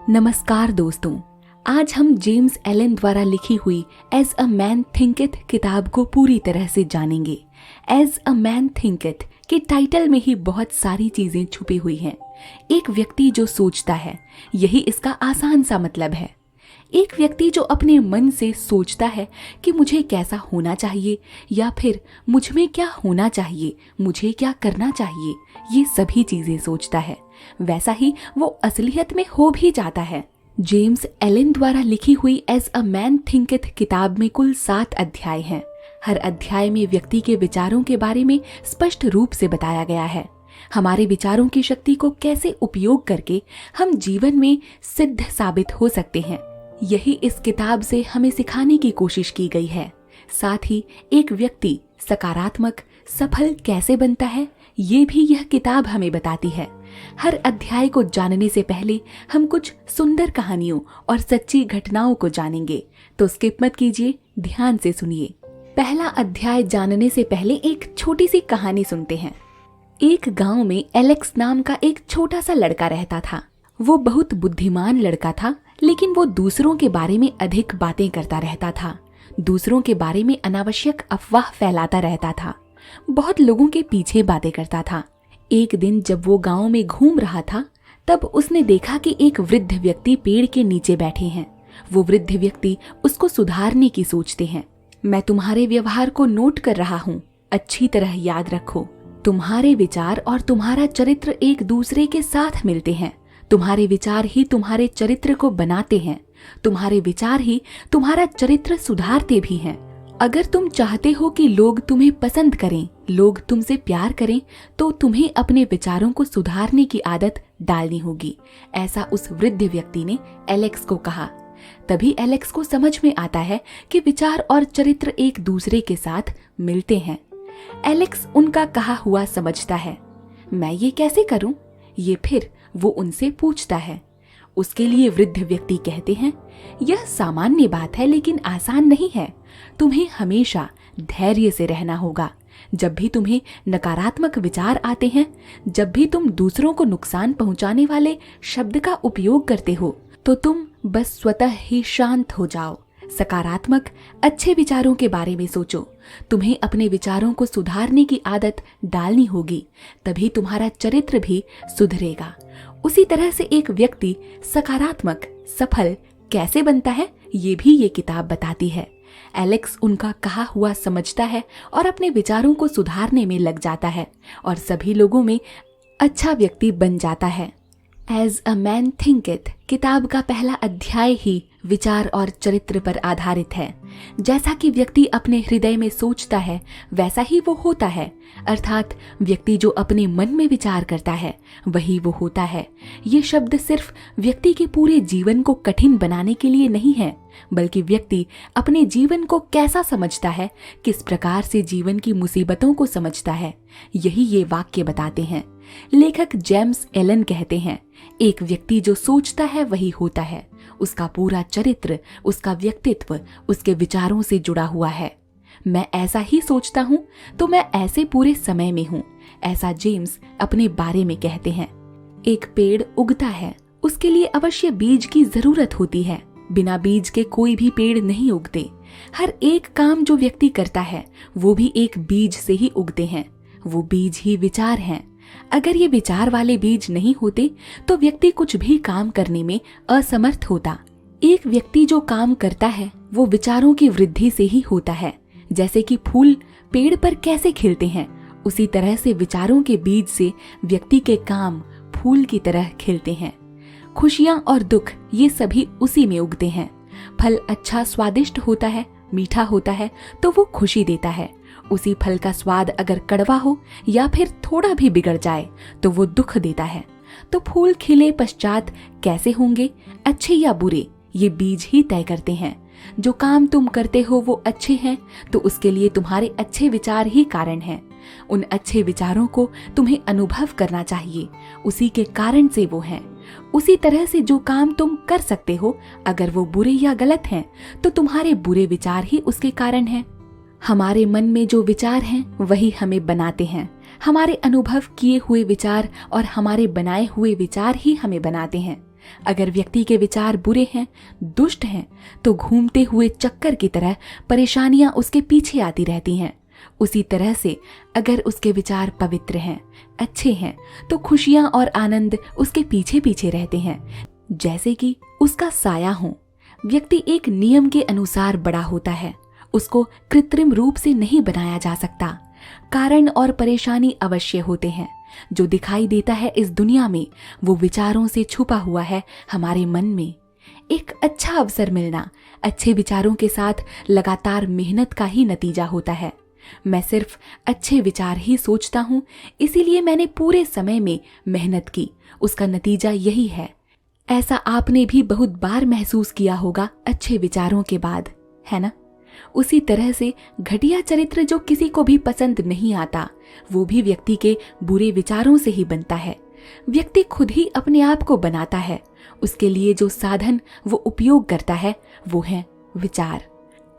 नमस्कार दोस्तों, आज हम जेम्स एलन द्वारा लिखी हुई एज अ मैन थिंकeth किताब को पूरी तरह से जानेंगे। एज अ मैन थिंकeth के टाइटल में ही बहुत सारी चीजें छुपी हुई हैं। एक व्यक्ति जो सोचता है, यही इसका आसान सा मतलब है। एक व्यक्ति जो अपने मन से सोचता है कि मुझे कैसा होना चाहिए या फिर मुझ में क्या होना चाहिए, मुझे क्या करना चाहिए, ये सभी चीजें सोचता है, वैसा ही वो असलियत में हो भी जाता है। जेम्स एलन द्वारा लिखी हुई एज अ मैन थिंकeth किताब में कुल 7 अध्याय हैं। हर अध्याय में व्यक्ति के विचारों के बारे में स्पष्ट रूप से बताया गया है। हमारे विचारों की शक्ति को कैसे उपयोग करके हम जीवन में सिद्ध साबित हो सकते हैं, यही इस किताब से हमें सिखाने की कोशिश की गई है। साथ ही एक व्यक्ति सकारात्मक सफल कैसे बनता है, ये भी यह किताब हमें बताती है। हर अध्याय को जानने से पहले हम कुछ सुंदर कहानियों और सच्ची घटनाओं को जानेंगे, तो स्किप मत कीजिए, ध्यान से सुनिए। पहला अध्याय जानने से पहले एक छोटी सी कहानी सुनते हैं। एक गांव में एलेक्स नाम का एक छोटा सा लड़का रहता था। वो बहुत बुद्धिमान लड़का था, लेकिन वो दूसरों के बारे में अधिक बातें करता रहता था। दूसरों के बारे में अनावश्यक अफवाह फैलाता रहता था, बहुत लोगों के पीछे बातें करता था। एक दिन जब वो गांव में घूम रहा था, तब उसने देखा कि एक वृद्ध व्यक्ति पेड़ के नीचे बैठे हैं। वो वृद्ध व्यक्ति उसको सुधारने की सोचते हैं। मैं तुम्हारे व्यवहार को नोट कर रहा हूँ, अच्छी तरह याद रखो। तुम्हारे विचार और तुम्हारा चरित्र एक दूसरे के साथ मिलते हैं। तुम्हारे विचार ही तुम्हारे चरित्र को बनाते हैं। तुम्हारे विचार ही तुम्हारा चरित्र सुधारते भी हैं। अगर तुम चाहते हो कि लोग तुम्हें पसंद करें, लोग तुमसे प्यार करें, तो तुम्हें अपने विचारों को सुधारने की आदत डालनी होगी। ऐसा उस वृद्ध व्यक्ति ने एलेक्स को कहा। तभी एलेक्स को समझ में आता है कि विचार और चरित्र एक दूसरे के साथ मिलते हैं। एलेक्स उनका कहा हुआ समझता है। मैं ये कैसे करूं? ये फिर वो उनसे पूछता है। उसके लिए वृद्ध व्यक्ति कहते हैं, यह सामान्य बात है, लेकिन आसान नहीं है। तुम्हें हमेशा धैर्य से रहना होगा। जब भी तुम्हें नकारात्मक विचार आते हैं, जब भी तुम दूसरों को नुकसान पहुंचाने वाले शब्द का उपयोग करते हो, तो तुम बस स्वतः ही शांत हो जाओ। सकारात्मक अच्छे विचारों के बारे में सोचो। तुम्हें अपने विचारों को सुधारने की आदत डालनी होगी, तभी तुम्हारा चरित्र भी सुधरेगा। उसी तरह से एक व्यक्ति सकारात्मक सफल कैसे बनता है, ये भी ये किताब बताती है। एलेक्स उनका कहा हुआ समझता है और अपने विचारों को सुधारने में लग जाता है और सभी लोगों में अच्छा व्यक्ति बन जाता है। एज अ मैन थिंकeth किताब का पहला अध्याय ही विचार और चरित्र पर आधारित है। जैसा कि व्यक्ति अपने हृदय में सोचता है, वैसा ही वो होता है। अर्थात व्यक्ति जो अपने मन में विचार करता है, वही वो होता है। ये शब्द सिर्फ व्यक्ति के पूरे जीवन को कठिन बनाने के लिए नहीं है, बल्कि व्यक्ति अपने जीवन को कैसा समझता है, किस प्रकार से जीवन की मुसीबतों को समझता है, यही ये वाक्य बताते हैं। लेखक जेम्स एलन कहते हैं, एक व्यक्ति जो सोचता है वही होता है। उसका पूरा चरित्र, उसका व्यक्तित्व उसके विचारों से जुड़ा हुआ है। मैं ऐसा ही सोचता हूँ तो मैं ऐसे पूरे समय में हूँ, ऐसा जेम्स अपने बारे में कहते हैं। एक पेड़ उगता है, उसके लिए अवश्य बीज की जरूरत होती है। बिना बीज के कोई भी पेड़ नहीं उगते। हर एक काम जो व्यक्ति करता है, वो भी एक बीज से ही उगते हैं। वो बीज ही विचार हैं। अगर ये विचार वाले बीज नहीं होते, तो व्यक्ति कुछ भी काम करने में असमर्थ होता। एक व्यक्ति जो काम करता है, वो विचारों की वृद्धि से ही होता है। जैसे कि फूल पेड़ पर कैसे खिलते हैं, उसी तरह से विचारों के बीज से व्यक्ति के काम फूल की तरह खिलते हैं। खुशियां और दुख ये सभी उसी में उगते हैं। फल अच्छा स्वादिष्ट होता है, मीठा होता है, तो वो खुशी देता है। उसी फल का स्वाद अगर कड़वा हो या फिर थोड़ा भी बिगड़ जाए, तो वो दुख देता है। तो फूल खिले पश्चात कैसे होंगे, अच्छे या बुरे, ये बीज ही तय करते हैं। जो काम तुम करते हो वो अच्छे हैं, तो उसके लिए तुम्हारे अच्छे विचार ही कारण हैं। उन अच्छे विचारों को तुम्हें अनुभव करना चाहिए, उसी के कारण से वो हैं। उसी तरह से जो काम तुम कर सकते हो, अगर वो बुरे या गलत हैं, तो तुम्हारे बुरे विचार ही उसके कारण हैं। हमारे मन में जो विचार हैं, वही हमें बनाते हैं। हमारे अनुभव किए हुए विचार और हमारे बनाए हुए विचार ही हमें बनाते हैं। अगर व्यक्ति के विचार बुरे हैं, दुष्ट हैं, तो घूमते हुए चक्कर की तरह परेशानियां उसके पीछे आती रहती हैं। उसी तरह से अगर उसके विचार पवित्र हैं, अच्छे हैं, तो खुशियां और आनंद उसके पीछे पीछे रहते हैं, जैसे कि उसका साया हो। व्यक्ति एक नियम के अनुसार बड़ा होता है, उसको कृत्रिम रूप से नहीं बनाया जा सकता। कारण और परेशानी अवश्य होते हैं। जो दिखाई देता है इस दुनिया में, वो विचारों से छुपा हुआ है हमारे मन में। एक अच्छा अवसर मिलना अच्छे विचारों के साथ लगातार मेहनत का ही नतीजा होता है। मैं सिर्फ अच्छे विचार ही सोचता हूँ, इसीलिए मैंने पूरे समय में मेहनत की, उसका नतीजा यही है। ऐसा आपने भी बहुत बार महसूस किया होगा अच्छे विचारों के बाद, है ना? उसी तरह से घटिया चरित्र जो किसी को भी पसंद नहीं आता, वो भी व्यक्ति के बुरे विचारों से ही बनता है। व्यक्ति खुद ही अपने आप को बनाता है। उसके लिए जो साधन वो उपयोग करता है वो है विचार।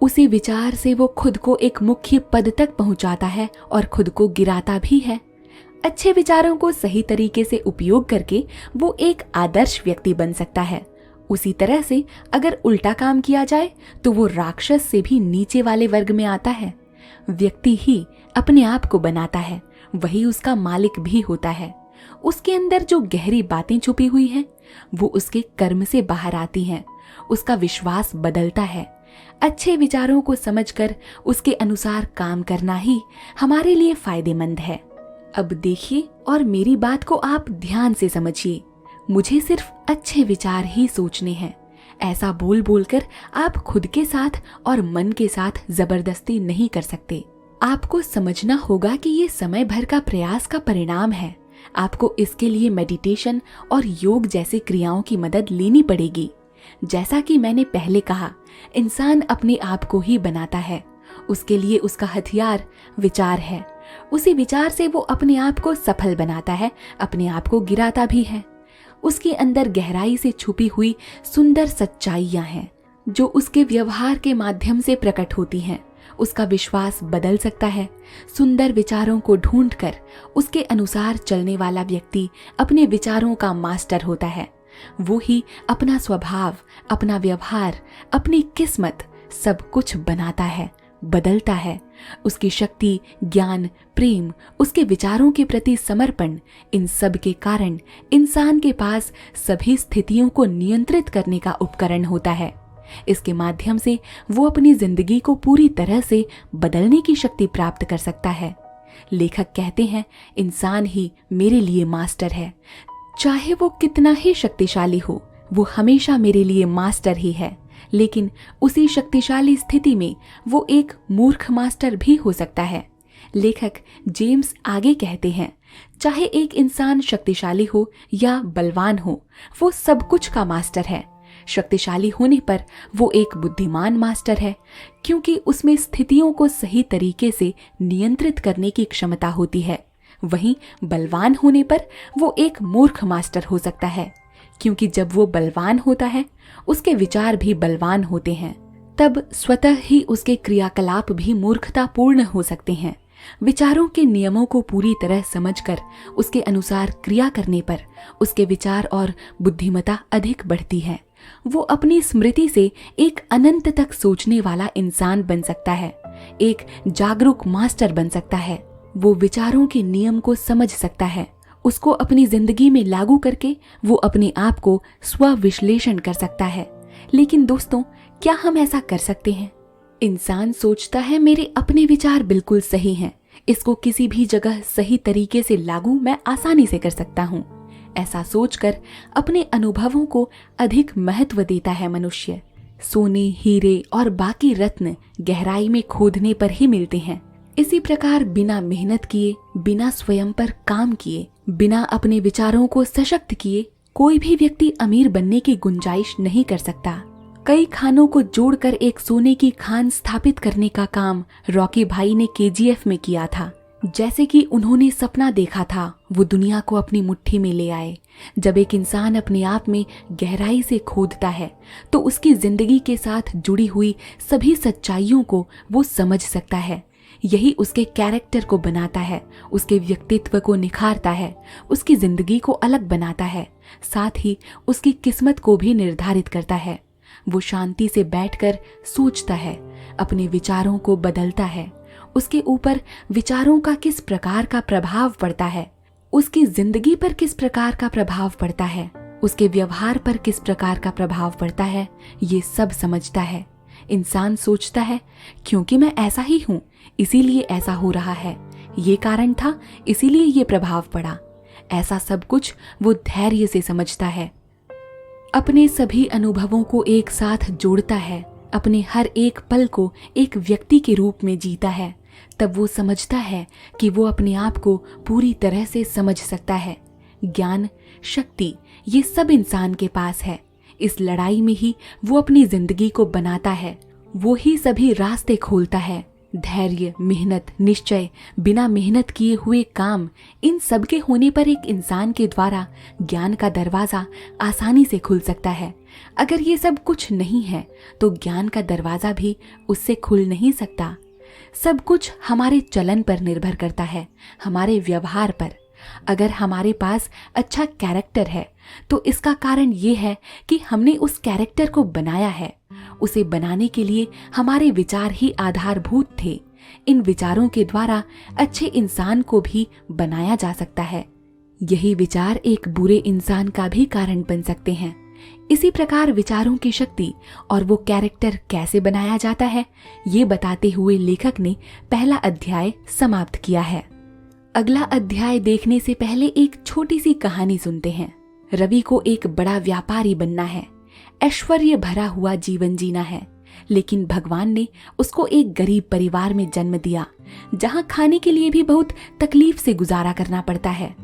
उसी विचार से वो खुद को एक मुख्य पद तक पहुंचाता है और खुद को गिराता भी है। अच्छे विचारों को सही तरीके से उपयोग करके वो एक आदर्श व्यक्ति बन सकता है। उसी तरह से अगर उल्टा काम किया जाए तो वो राक्षस से भी नीचे वाले वर्ग में आता है। व्यक्ति ही अपने आप को बनाता है, वही उसका मालिक भी होता है। उसके अंदर जो गहरी बातें छुपी हुई हैं, वो उसके कर्म से बाहर आती हैं। उसका विश्वास बदलता है। अच्छे विचारों को समझकर उसके अनुसार काम करना ही हमारे लिए फायदेमंद है। अब देखिए और मेरी बात को आप ध्यान से समझिए। मुझे सिर्फ अच्छे विचार ही सोचने हैं। ऐसा बोल बोलकर आप खुद के साथ और मन के साथ जबरदस्ती नहीं कर सकते। आपको समझना होगा कि ये समय भर का प्रयास का परिणाम है। आपको इसके लिए मेडिटेशन और योग जैसे क्रियाओं की मदद लेनी पड़ेगी। जैसा कि मैंने पहले कहा, इंसान अपने आप को ही बनाता है। उसके लिए उसका हथियार विचार है। उसी विचार से वो अपने आप को सफल बनाता है, अपने आप को गिराता भी है। उसके अंदर गहराई से छुपी हुई सुंदर सच्चाइयां हैं जो उसके व्यवहार के माध्यम से प्रकट होती हैं। उसका विश्वास बदल सकता है। सुंदर विचारों को ढूंढकर उसके अनुसार चलने वाला व्यक्ति अपने विचारों का मास्टर होता है। वो ही अपना स्वभाव, अपना व्यवहार, अपनी किस्मत सब कुछ बनाता है, बदलता है। उसकी शक्ति, ज्ञान, प्रेम, उसके विचारों के प्रति समर्पण, इन सब के कारण इंसान के पास सभी स्थितियों को नियंत्रित करने का उपकरण होता है। इसके माध्यम से वो अपनी जिंदगी को पूरी तरह से बदलने की शक्ति प्राप्त कर सकता है। लेखक कहते हैं, इंसान ही मेरे लिए मास्टर है। चाहे वो कितना ही शक्तिशाली हो, वो हमेशा मेरे लिए मास्टर ही है। लेकिन उसी शक्तिशाली स्थिति में वो एक मूर्ख मास्टर भी हो सकता है। लेखक जेम्स आगे कहते हैं, चाहे एक इंसान शक्तिशाली हो या बलवान हो, वो सब कुछ का मास्टर है। शक्तिशाली होने पर वो एक बुद्धिमान मास्टर है, क्योंकि उसमें स्थितियों को सही तरीके से नियंत्रित करने की क्षमता होती है। वहीं बलवान होने पर वो एक मूर्ख मास्टर हो सकता है, क्योंकि जब वो बलवान होता है, उसके विचार भी बलवान होते हैं। तब स्वतः ही उसके क्रियाकलाप भी मूर्खतापूर्ण हो सकते हैं। विचारों के नियमों को पूरी तरह समझकर उसके अनुसार क्रिया करने पर उसके विचार और बुद्धिमत्ता अधिक बढ़ती है। वो अपनी स्मृति से एक अनंत तक सोचने वाला इंसान बन सकता है, एक जागरूक मास्टर बन सकता है। वो विचारों के नियम को समझ सकता है। उसको अपनी जिंदगी में लागू करके वो अपने आप को स्व-विश्लेषण कर सकता है। लेकिन दोस्तों, क्या हम ऐसा कर सकते हैं? इंसान सोचता है, मेरे अपने विचार बिल्कुल सही हैं, इसको किसी भी जगह सही तरीके से लागू मैं आसानी से कर सकता हूँ। ऐसा सोचकर अपने अनुभवों को अधिक महत्व देता है मनुष्य। सोने, हीरे और बाकी रत्न गहराई में खोदने पर ही मिलते हैं। इसी प्रकार बिना मेहनत किए, बिना स्वयं पर काम किए, बिना अपने विचारों को सशक्त किए, कोई भी व्यक्ति अमीर बनने की गुंजाइश नहीं कर सकता। कई खानों को जोड़कर एक सोने की खान स्थापित करने का काम रॉकी भाई ने केजीएफ में किया था। जैसे कि उन्होंने सपना देखा था, वो दुनिया को अपनी मुट्ठी में ले आए। जब एक इंसान अपने आप में गहराई से खोदता है तो उसकी जिंदगी के साथ जुड़ी हुई सभी सच्चाइयों को वो समझ सकता है। यही उसके कैरेक्टर को बनाता है, उसके व्यक्तित्व को निखारता है, उसकी जिंदगी को अलग बनाता है, साथ ही उसकी किस्मत को भी निर्धारित करता है। वो शांति से बैठकर सोचता है, अपने विचारों को बदलता है। उसके ऊपर विचारों का किस प्रकार का प्रभाव पड़ता है, उसकी जिंदगी पर किस प्रकार का प्रभाव पड़ता है, उसके व्यवहार पर किस प्रकार का प्रभाव पड़ता है, ये सब समझता है। इंसान सोचता है क्योंकि मैं ऐसा ही हूं इसीलिए ऐसा हो रहा है, ये कारण था इसीलिए ये प्रभाव पड़ा। ऐसा सब कुछ वो धैर्य से समझता है। अपने सभी अनुभवों को एक साथ जोड़ता है, अपने हर एक पल को एक व्यक्ति के रूप में जीता है। तब वो समझता है कि वो अपने आप को पूरी तरह से समझ सकता है। ज्ञान, शक्ति, ये सब इंसान के पास है। इस लड़ाई में ही वो अपनी जिंदगी को बनाता है। वो ही सभी रास्ते खोलता है। धैर्य, मेहनत, निश्चय, बिना मेहनत किए हुए काम, इन सब के होने पर एक इंसान के द्वारा ज्ञान का दरवाजा आसानी से खुल सकता है। अगर ये सब कुछ नहीं है तो ज्ञान का दरवाजा भी उससे खुल नहीं सकता। सब कुछ हमारे चलन पर निर्भर करता है, हमारे व्यवहार पर। अगर हमारे पास अच्छा कैरेक्टर है तो इसका कारण ये है कि हमने उस कैरेक्टर को बनाया है। उसे बनाने के लिए हमारे विचार ही आधारभूत थे। इन विचारों के द्वारा अच्छे इंसान को भी बनाया जा सकता है। यही विचार एक बुरे इंसान का भी कारण बन सकते हैं। इसी प्रकार विचारों की शक्ति और वो कैरेक्टर कैसे बनाया जाता है, ये बताते हुए लेखक ने पहला अध्याय समाप्त किया है। अगला अध्याय देखने से पहले एक छोटी सी कहानी सुनते हैं। रवि को एक बड़ा व्यापारी बनना है, ऐश्वर्य भरा हुआ जीवन जीना है, लेकिन भगवान ने उसको एक गरीब परिवार में जन्म दिया, जहां खाने के लिए भी बहुत तकलीफ से गुजारा करना पड़ता है।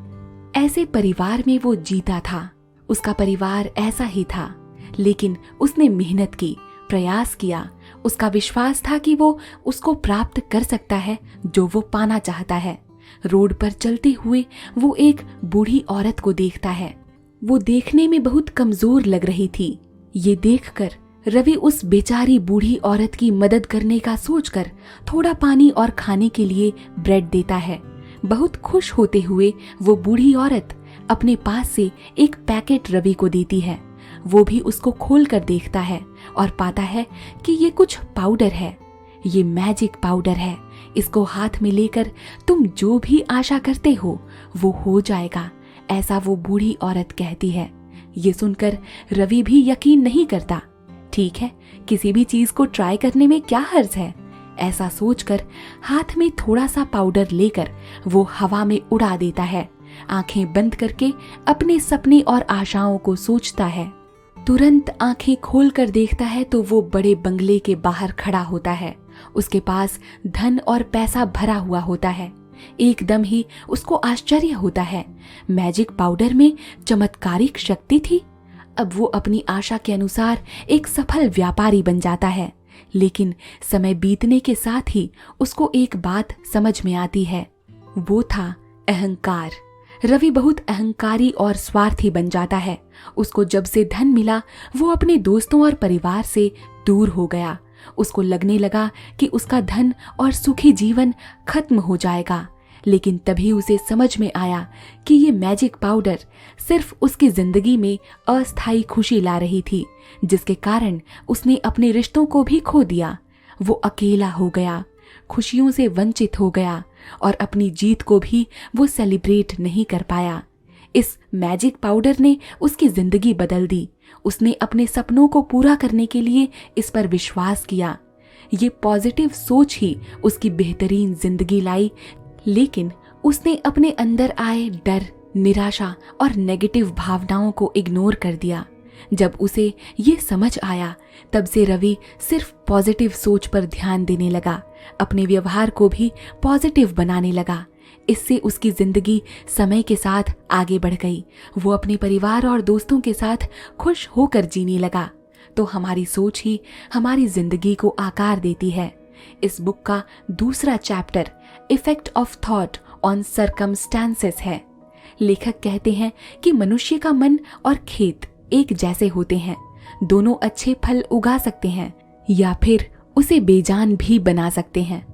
ऐसे परिवार में वो जीता था। उसका परिवार ऐसा ही था, लेकिन उसने मेहनत की, प्रयास किया। उसका विश्वास था कि वो उसको प्राप्त कर सकता है जो वो पाना चाहता है। रोड पर चलते हुए वो एक बूढ़ी औरत को देखता है। वो देखने में बहुत कमजोर लग रही थी। ये देखकर रवि उस बेचारी बूढ़ी औरत की मदद करने का सोचकर थोड़ा पानी और खाने के लिए ब्रेड देता है। बहुत खुश होते हुए वो बूढ़ी औरत अपने पास से एक पैकेट रवि को देती है। वो भी उसको खोलकर देखता है और पाता है कि ये कुछ पाउडर है। ये मैजिक पाउडर है। इसको हाथ में लेकर तुम जो भी आशा करते हो वो हो जाएगा, ऐसा वो बूढ़ी औरत कहती है। ये सुनकर रवि भी यकीन नहीं करता। ठीक है, किसी भी चीज को ट्राई करने में क्या हर्ज है, ऐसा सोचकर हाथ में थोड़ा सा पाउडर लेकर वो हवा में उड़ा देता है। आंखें बंद करके अपने सपने और आशाओं को सोचता है। तुरंत आंखें खोलकर देखता है तो वो बड़े बंगले के बाहर खड़ा होता है। उसके पास धन और पैसा भरा हुआ होता है। एकदम ही उसको आश्चर्य होता है, मैजिक पाउडर में चमत्कारिक शक्ति थी। अब वो अपनी आशा के अनुसार एक सफल व्यापारी बन जाता है। लेकिन समय बीतने के साथ ही उसको एक बात समझ में आती है, वो था अहंकार। रवि बहुत अहंकारी और स्वार्थी बन जाता है। उसको जब से धन मिला वो अपने दोस्तों और परिवार से दूर हो गया। उसको लगने लगा कि उसका धन और सुखी जीवन खत्म हो जाएगा। लेकिन तभी उसे समझ में आया कि ये मैजिक पाउडर सिर्फ उसकी जिंदगी में अस्थायी खुशी ला रही थी, जिसके कारण उसने अपने रिश्तों को भी खो दिया। वो अकेला हो गया, खुशियों से वंचित हो गया और अपनी जीत को भी वो सेलिब्रेट नहीं कर पाया। इस मैजिक पाउडर ने उसकी जिंदगी बदल दी। उसने अपने सपनों को पूरा करने के लिए इस पर विश्वास किया। ये पॉजिटिव सोच ही उसकी बेहतरीन जिंदगी लाई। लेकिन उसने अपने अंदर आए डर, निराशा और नेगेटिव भावनाओं को इग्नोर कर दिया। जब उसे ये समझ आया तब से रवि सिर्फ पॉजिटिव सोच पर ध्यान देने लगा, अपने व्यवहार को भी पॉजिटिव बनाने लगा। इससे उसकी जिंदगी समय के साथ आगे बढ़ गई। वो अपने परिवार और दोस्तों के साथ खुश होकर जीने लगा। तो हमारी सोच ही हमारी जिंदगी को आकार देती है। इस बुक का दूसरा chapter effect of thought on circumstances है। लेखक कहते हैं कि मनुष्य का मन और खेत एक जैसे होते हैं। दोनों अच्छे फल उगा सकते हैं या फिर उसे बेजान भी बना सकते हैं।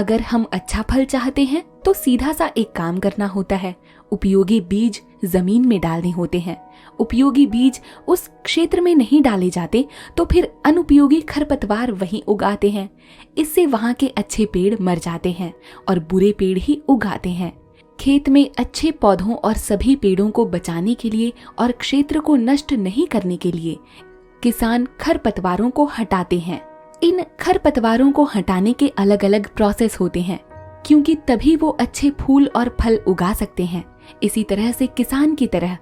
अगर हम अच्छा फल चाहते हैं तो सीधा सा एक काम करना होता है, उपयोगी बीज जमीन में डालने होते हैं। उपयोगी बीज उस क्षेत्र में नहीं डाले जाते तो फिर अनुपयोगी खरपतवार वहीं उगाते हैं। इससे वहां के अच्छे पेड़ मर जाते हैं और बुरे पेड़ ही उगाते हैं। खेत में अच्छे पौधों और सभी पेड़ों को बचाने के लिए और क्षेत्र को नष्ट नहीं करने के लिए किसान खरपतवारों को हटाते हैं। इन खरपतवारों को हटाने के अलग अलग प्रोसेस होते हैं, क्योंकि तभी वो अच्छे फूल और फल उगा सकते हैं। इसी तरह से किसान की तरह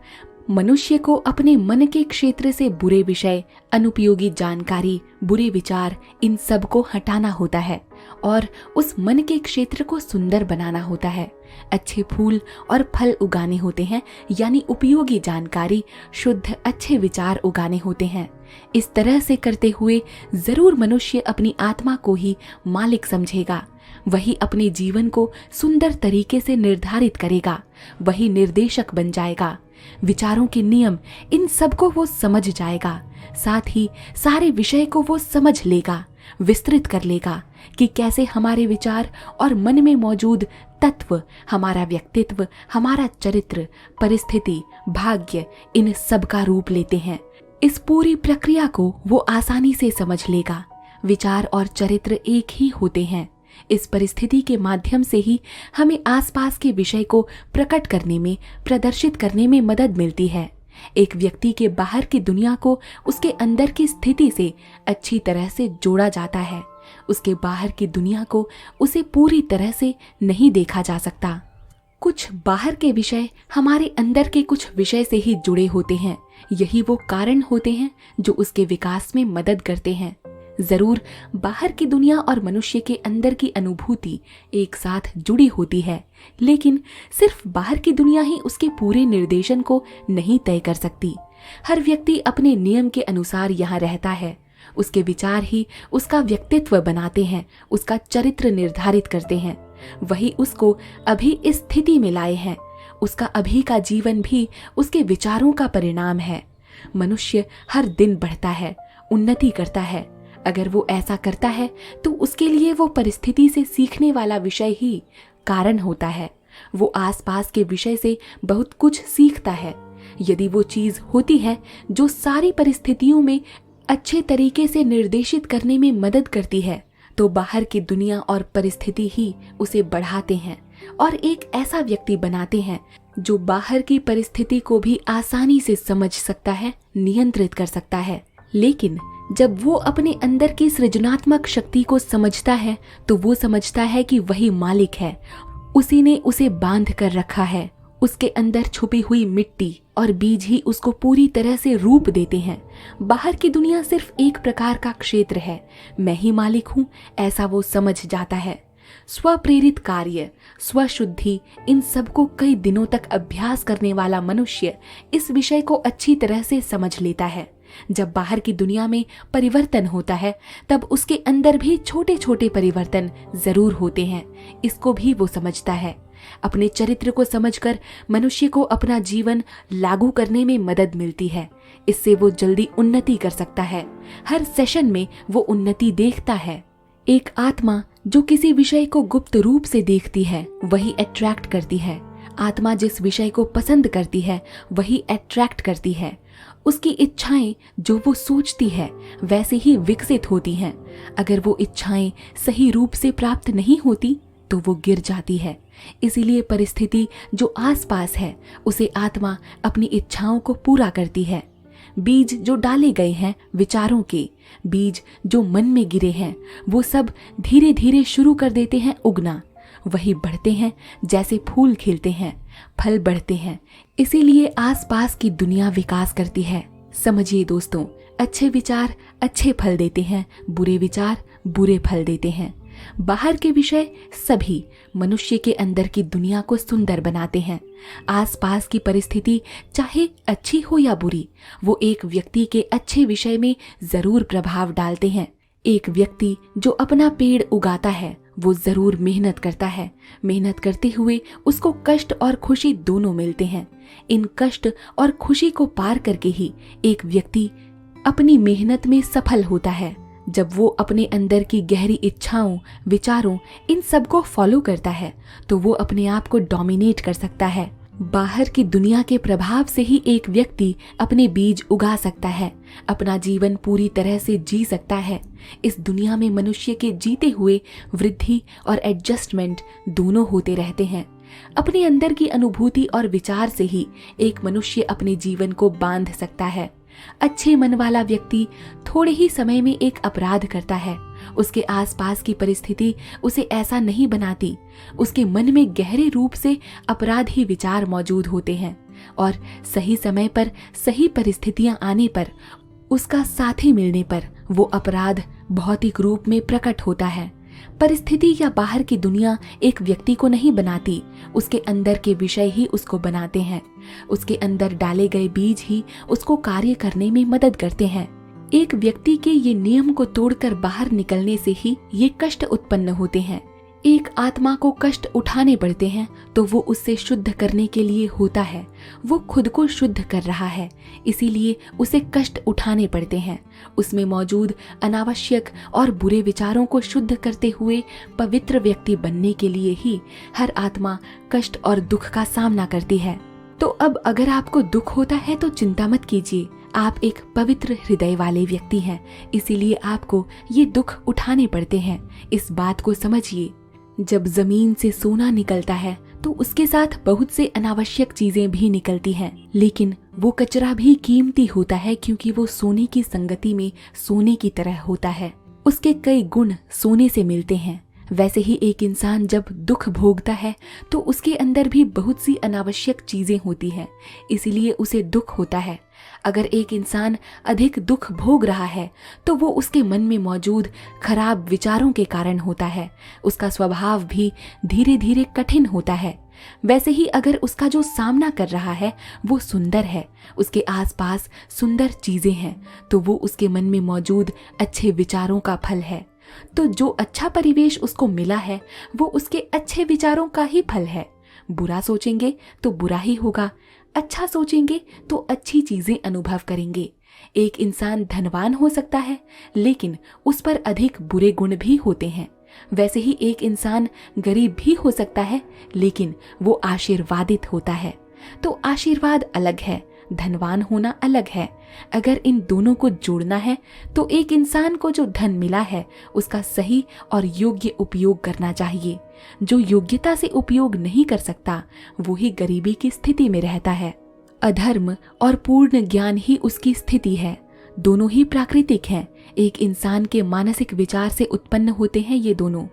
मनुष्य को अपने मन के क्षेत्र से बुरे विषय, अनुपयोगी जानकारी, बुरे विचार, इन सब को हटाना होता है और उस मन के क्षेत्र को सुंदर बनाना होता है। अच्छे फूल और फल उगाने होते हैं, यानी उपयोगी जानकारी, शुद्ध अच्छे विचार उगाने होते हैं। इस तरह से करते हुए जरूर मनुष्य अपनी आत्मा को ही मालिक समझेगा। वही अपने जीवन को सुंदर तरीके से निर्धारित करेगा, वही निर्देशक बन जाएगा। विचारों के नियम, इन सब को वो समझ जाएगा। साथ ही सारे विषय को वो समझ लेगा, विस्तृत कर लेगा कि कैसे हमारे विचार और मन में मौजूद तत्व हमारा व्यक्तित्व, हमारा चरित्र, परिस्थिति, भाग्य, इन सब का रूप लेते हैं। इस पूरी प्रक्रिया को वो आसानी से समझ लेगा। विचार और चरित्र एक ही होते हैं। इस परिस्थिति के माध्यम से ही हमें आसपास के विषय को प्रकट करने में, प्रदर्शित करने में मदद मिलती है। एक व्यक्ति के बाहर की दुनिया को उसके अंदर की स्थिति से अच्छी तरह से जोड़ा जाता है। उसके बाहर की दुनिया को उसे पूरी तरह से नहीं देखा जा सकता। कुछ बाहर के विषय हमारे अंदर के कुछ विषय से ही जुड़े होते हैं। यही वो कारण होते हैं जो उसके विकास में मदद करते हैं। जरूर बाहर की दुनिया और मनुष्य के अंदर की अनुभूति एक साथ जुड़ी होती है, लेकिन सिर्फ बाहर की दुनिया ही उसके पूरे निर्देशन को नहीं तय कर सकती। हर व्यक्ति अपने नियम के अनुसार यहाँ रहता है। उसके विचार ही उसका व्यक्तित्व बनाते हैं, उसका चरित्र निर्धारित करते हैं। वही उसको अभी इस स्थिति में लाए हैं। उसका अभी का जीवन भी उसके विचारों का परिणाम है। मनुष्य हर दिन बढ़ता है, उन्नति करता है। अगर वो ऐसा करता है तो उसके लिए वो परिस्थिति से सीखने वाला विषय ही कारण होता है। वो आसपास के विषय से बहुत कुछ सीखता है। यदि वो चीज होती है जो सारी परिस्थितियों में अच्छे तरीके से निर्देशित करने में मदद करती है, तो बाहर की दुनिया और परिस्थिति ही उसे बढ़ाते हैं और एक ऐसा व्यक्ति बनाते हैं जो बाहर की परिस्थिति को भी आसानी से समझ सकता है, नियंत्रित कर सकता है। लेकिन जब वो अपने अंदर की सृजनात्मक शक्ति को समझता है तो वो समझता है कि वही मालिक है, उसी ने उसे बांध कर रखा है। उसके अंदर छुपी हुई मिट्टी और बीज ही उसको पूरी तरह से रूप देते हैं। बाहर की दुनिया सिर्फ एक प्रकार का क्षेत्र है, मैं ही मालिक हूँ, ऐसा वो समझ जाता है। स्वप्रेरित कार्य, स्वशुद्धि, इन सब को कई दिनों तक अभ्यास करने वाला मनुष्य इस विषय को अच्छी तरह से समझ लेता है। जब बाहर की दुनिया में परिवर्तन होता है तब उसके अंदर भी छोटे छोटे परिवर्तन जरूर होते हैं, इसको भी वो समझता है। अपने चरित्र को समझकर मनुष्य को अपना जीवन लागू करने में मदद मिलती है। इससे वो जल्दी उन्नति कर सकता है। हर सेशन में वो उन्नति देखता है। एक आत्मा जो किसी विषय को गुप्त रूप से देखती है वही अट्रैक्ट करती है। आत्मा जिस विषय को पसंद करती है वही अट्रैक्ट करती है। उसकी इच्छाएं जो वो सोचती है वैसे ही विकसित होती हैं। अगर वो इच्छाएं सही रूप से प्राप्त नहीं होती तो वो गिर जाती है। इसीलिए परिस्थिति जो आसपास है उसे आत्मा अपनी इच्छाओं को पूरा करती है। बीज जो डाले गए हैं, विचारों के बीज जो मन में गिरे हैं, वो सब धीरे धीरे शुरू कर देते हैं उगना। वही बढ़ते हैं, जैसे फूल खिलते हैं, फल बढ़ते हैं। इसीलिए आसपास की दुनिया विकास करती है। समझिए दोस्तों, अच्छे विचार अच्छे फल देते हैं, बुरे विचार बुरे फल देते हैं। बाहर के विषय सभी मनुष्य के अंदर की दुनिया को सुंदर बनाते हैं। आसपास की परिस्थिति चाहे अच्छी हो या बुरी, वो एक व्यक्ति के अच्छे विषय में जरूर प्रभाव डालते हैं। एक व्यक्ति जो अपना पेड़ उगाता है वो जरूर मेहनत करता है। मेहनत करते हुए उसको कष्ट और खुशी दोनों मिलते हैं। इन कष्ट और खुशी को पार करके ही एक व्यक्ति अपनी मेहनत में सफल होता है। जब वो अपने अंदर की गहरी इच्छाओं, विचारों, इन सब को फॉलो करता है तो वो अपने आप को डोमिनेट कर सकता है। बाहर की दुनिया के प्रभाव से ही एक व्यक्ति अपने बीज उगा सकता है, अपना जीवन पूरी तरह से जी सकता है। इस दुनिया में मनुष्य के जीते हुए वृद्धि और एडजस्टमेंट दोनों होते रहते हैं। अपने अंदर की अनुभूति और विचार से ही एक मनुष्य अपने जीवन को बांध सकता है। अच्छे मन वाला व्यक्ति थोड़े ही समय में एक अपराध करता है। उसके आसपास की परिस्थिति उसे ऐसा नहीं बनाती। उसके मन में गहरे रूप से अपराधी विचार मौजूद होते हैं और सही समय पर सही परिस्थितियां आने पर, उसका साथी मिलने पर वो अपराध भौतिक रूप में प्रकट होता है। परिस्थिति या बाहर की दुनिया एक व्यक्ति को नहीं बनाती, उसके अंदर के विषय ही उसको बनाते हैं। उसके अंदर डाले गए बीज ही उसको कार्य करने में मदद करते हैं। एक व्यक्ति के ये नियम को तोड़कर बाहर निकलने से ही ये कष्ट उत्पन्न होते हैं। एक आत्मा को कष्ट उठाने पड़ते हैं तो वो उससे शुद्ध करने के लिए होता है। वो खुद को शुद्ध कर रहा है, इसीलिए उसे कष्ट उठाने पड़ते हैं। उसमें मौजूद अनावश्यक और बुरे विचारों को शुद्ध करते हुए पवित्र व्यक्ति बनने के लिए ही हर आत्मा कष्ट और दुख का सामना करती है। तो अब अगर आपको दुख होता है तो चिंता मत कीजिए, आप एक पवित्र हृदय वाले व्यक्ति हैं, इसीलिए आपको ये दुख उठाने पड़ते हैं। इस बात को समझिए। जब जमीन से सोना निकलता है तो उसके साथ बहुत से अनावश्यक चीजें भी निकलती हैं, लेकिन वो कचरा भी कीमती होता है क्योंकि वो सोने की संगति में सोने की तरह होता है। उसके कई गुण सोने से मिलते हैं। वैसे ही एक इंसान जब दुख भोगता है तो उसके अंदर भी बहुत सी अनावश्यक चीजें होती हैं, इसीलिए उसे दुख होता है। अगर एक इंसान अधिक दुख भोग रहा है तो वो उसके मन में मौजूद खराब विचारों के कारण होता है। उसका स्वभाव भी धीरे धीरे कठिन होता है। वैसे ही अगर उसका जो सामना कर रहा है वो सुंदर है, उसके आसपास सुंदर चीजें हैं, तो वो उसके मन में मौजूद अच्छे विचारों का फल है। तो जो अच्छा परिवेश उसको मिला है वो उसके अच्छे विचारों का ही फल है। बुरा सोचेंगे तो बुरा ही होगा, अच्छा सोचेंगे तो अच्छी चीजें अनुभव करेंगे। एक इंसान धनवान हो सकता है लेकिन उस पर अधिक बुरे गुण भी होते हैं। वैसे ही एक इंसान गरीब भी हो सकता है लेकिन वो आशीर्वादित होता है। तो आशीर्वाद अलग है, धनवान होना अलग है। अगर इन दोनों को जोड़ना है तो एक इंसान को जो धन मिला है उसका सही और योग्य उपयोग करना चाहिए। जो योग्यता से उपयोग नहीं कर सकता वो ही गरीबी की स्थिति में रहता है। अधर्म और पूर्ण ज्ञान ही उसकी स्थिति है। दोनों ही प्राकृतिक हैं। एक इंसान के मानसिक विचार से उत्पन्न होते हैं ये दोनों।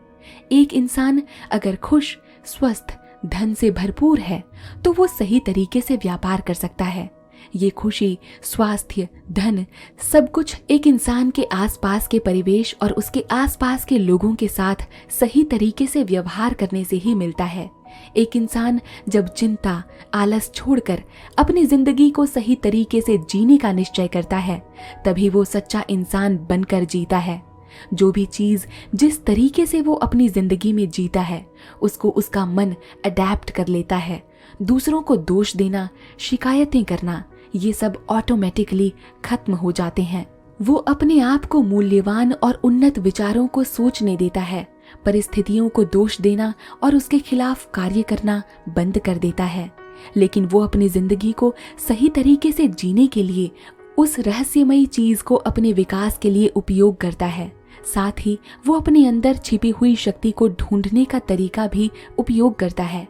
एक इंसान अगर खुश, स्वस्थ, धन से भरपूर है तो वो सही तरीके से व्यापार कर सकता है। ये खुशी, स्वास्थ्य, धन सब कुछ एक इंसान के आसपास के परिवेश और उसके आसपास के लोगों के साथ सही तरीके से व्यवहार करने से ही मिलता है। एक इंसान जब चिंता, आलस छोड़कर अपनी जिंदगी को सही तरीके से जीने का निश्चय करता है तभी वो सच्चा इंसान बनकर जीता है। जो भी चीज जिस तरीके से वो अपनी जिंदगी में जीता है उसको उसका मन अडैप्ट कर लेता है। दूसरों को दोष देना, शिकायतें करना, ये सब ऑटोमेटिकली खत्म हो जाते हैं। वो अपने आप को मूल्यवान और उन्नत विचारों को सोचने देता है। परिस्थितियों को दोष देना और उसके खिलाफ कार्य करना बंद कर देता है। लेकिन वो अपनी जिंदगी को सही तरीके से जीने के लिए उस रहस्यमयी चीज को अपने विकास के लिए उपयोग करता है। साथ ही वो अपने अंदर छिपी हुई शक्ति को ढूंढने का तरीका भी उपयोग करता है।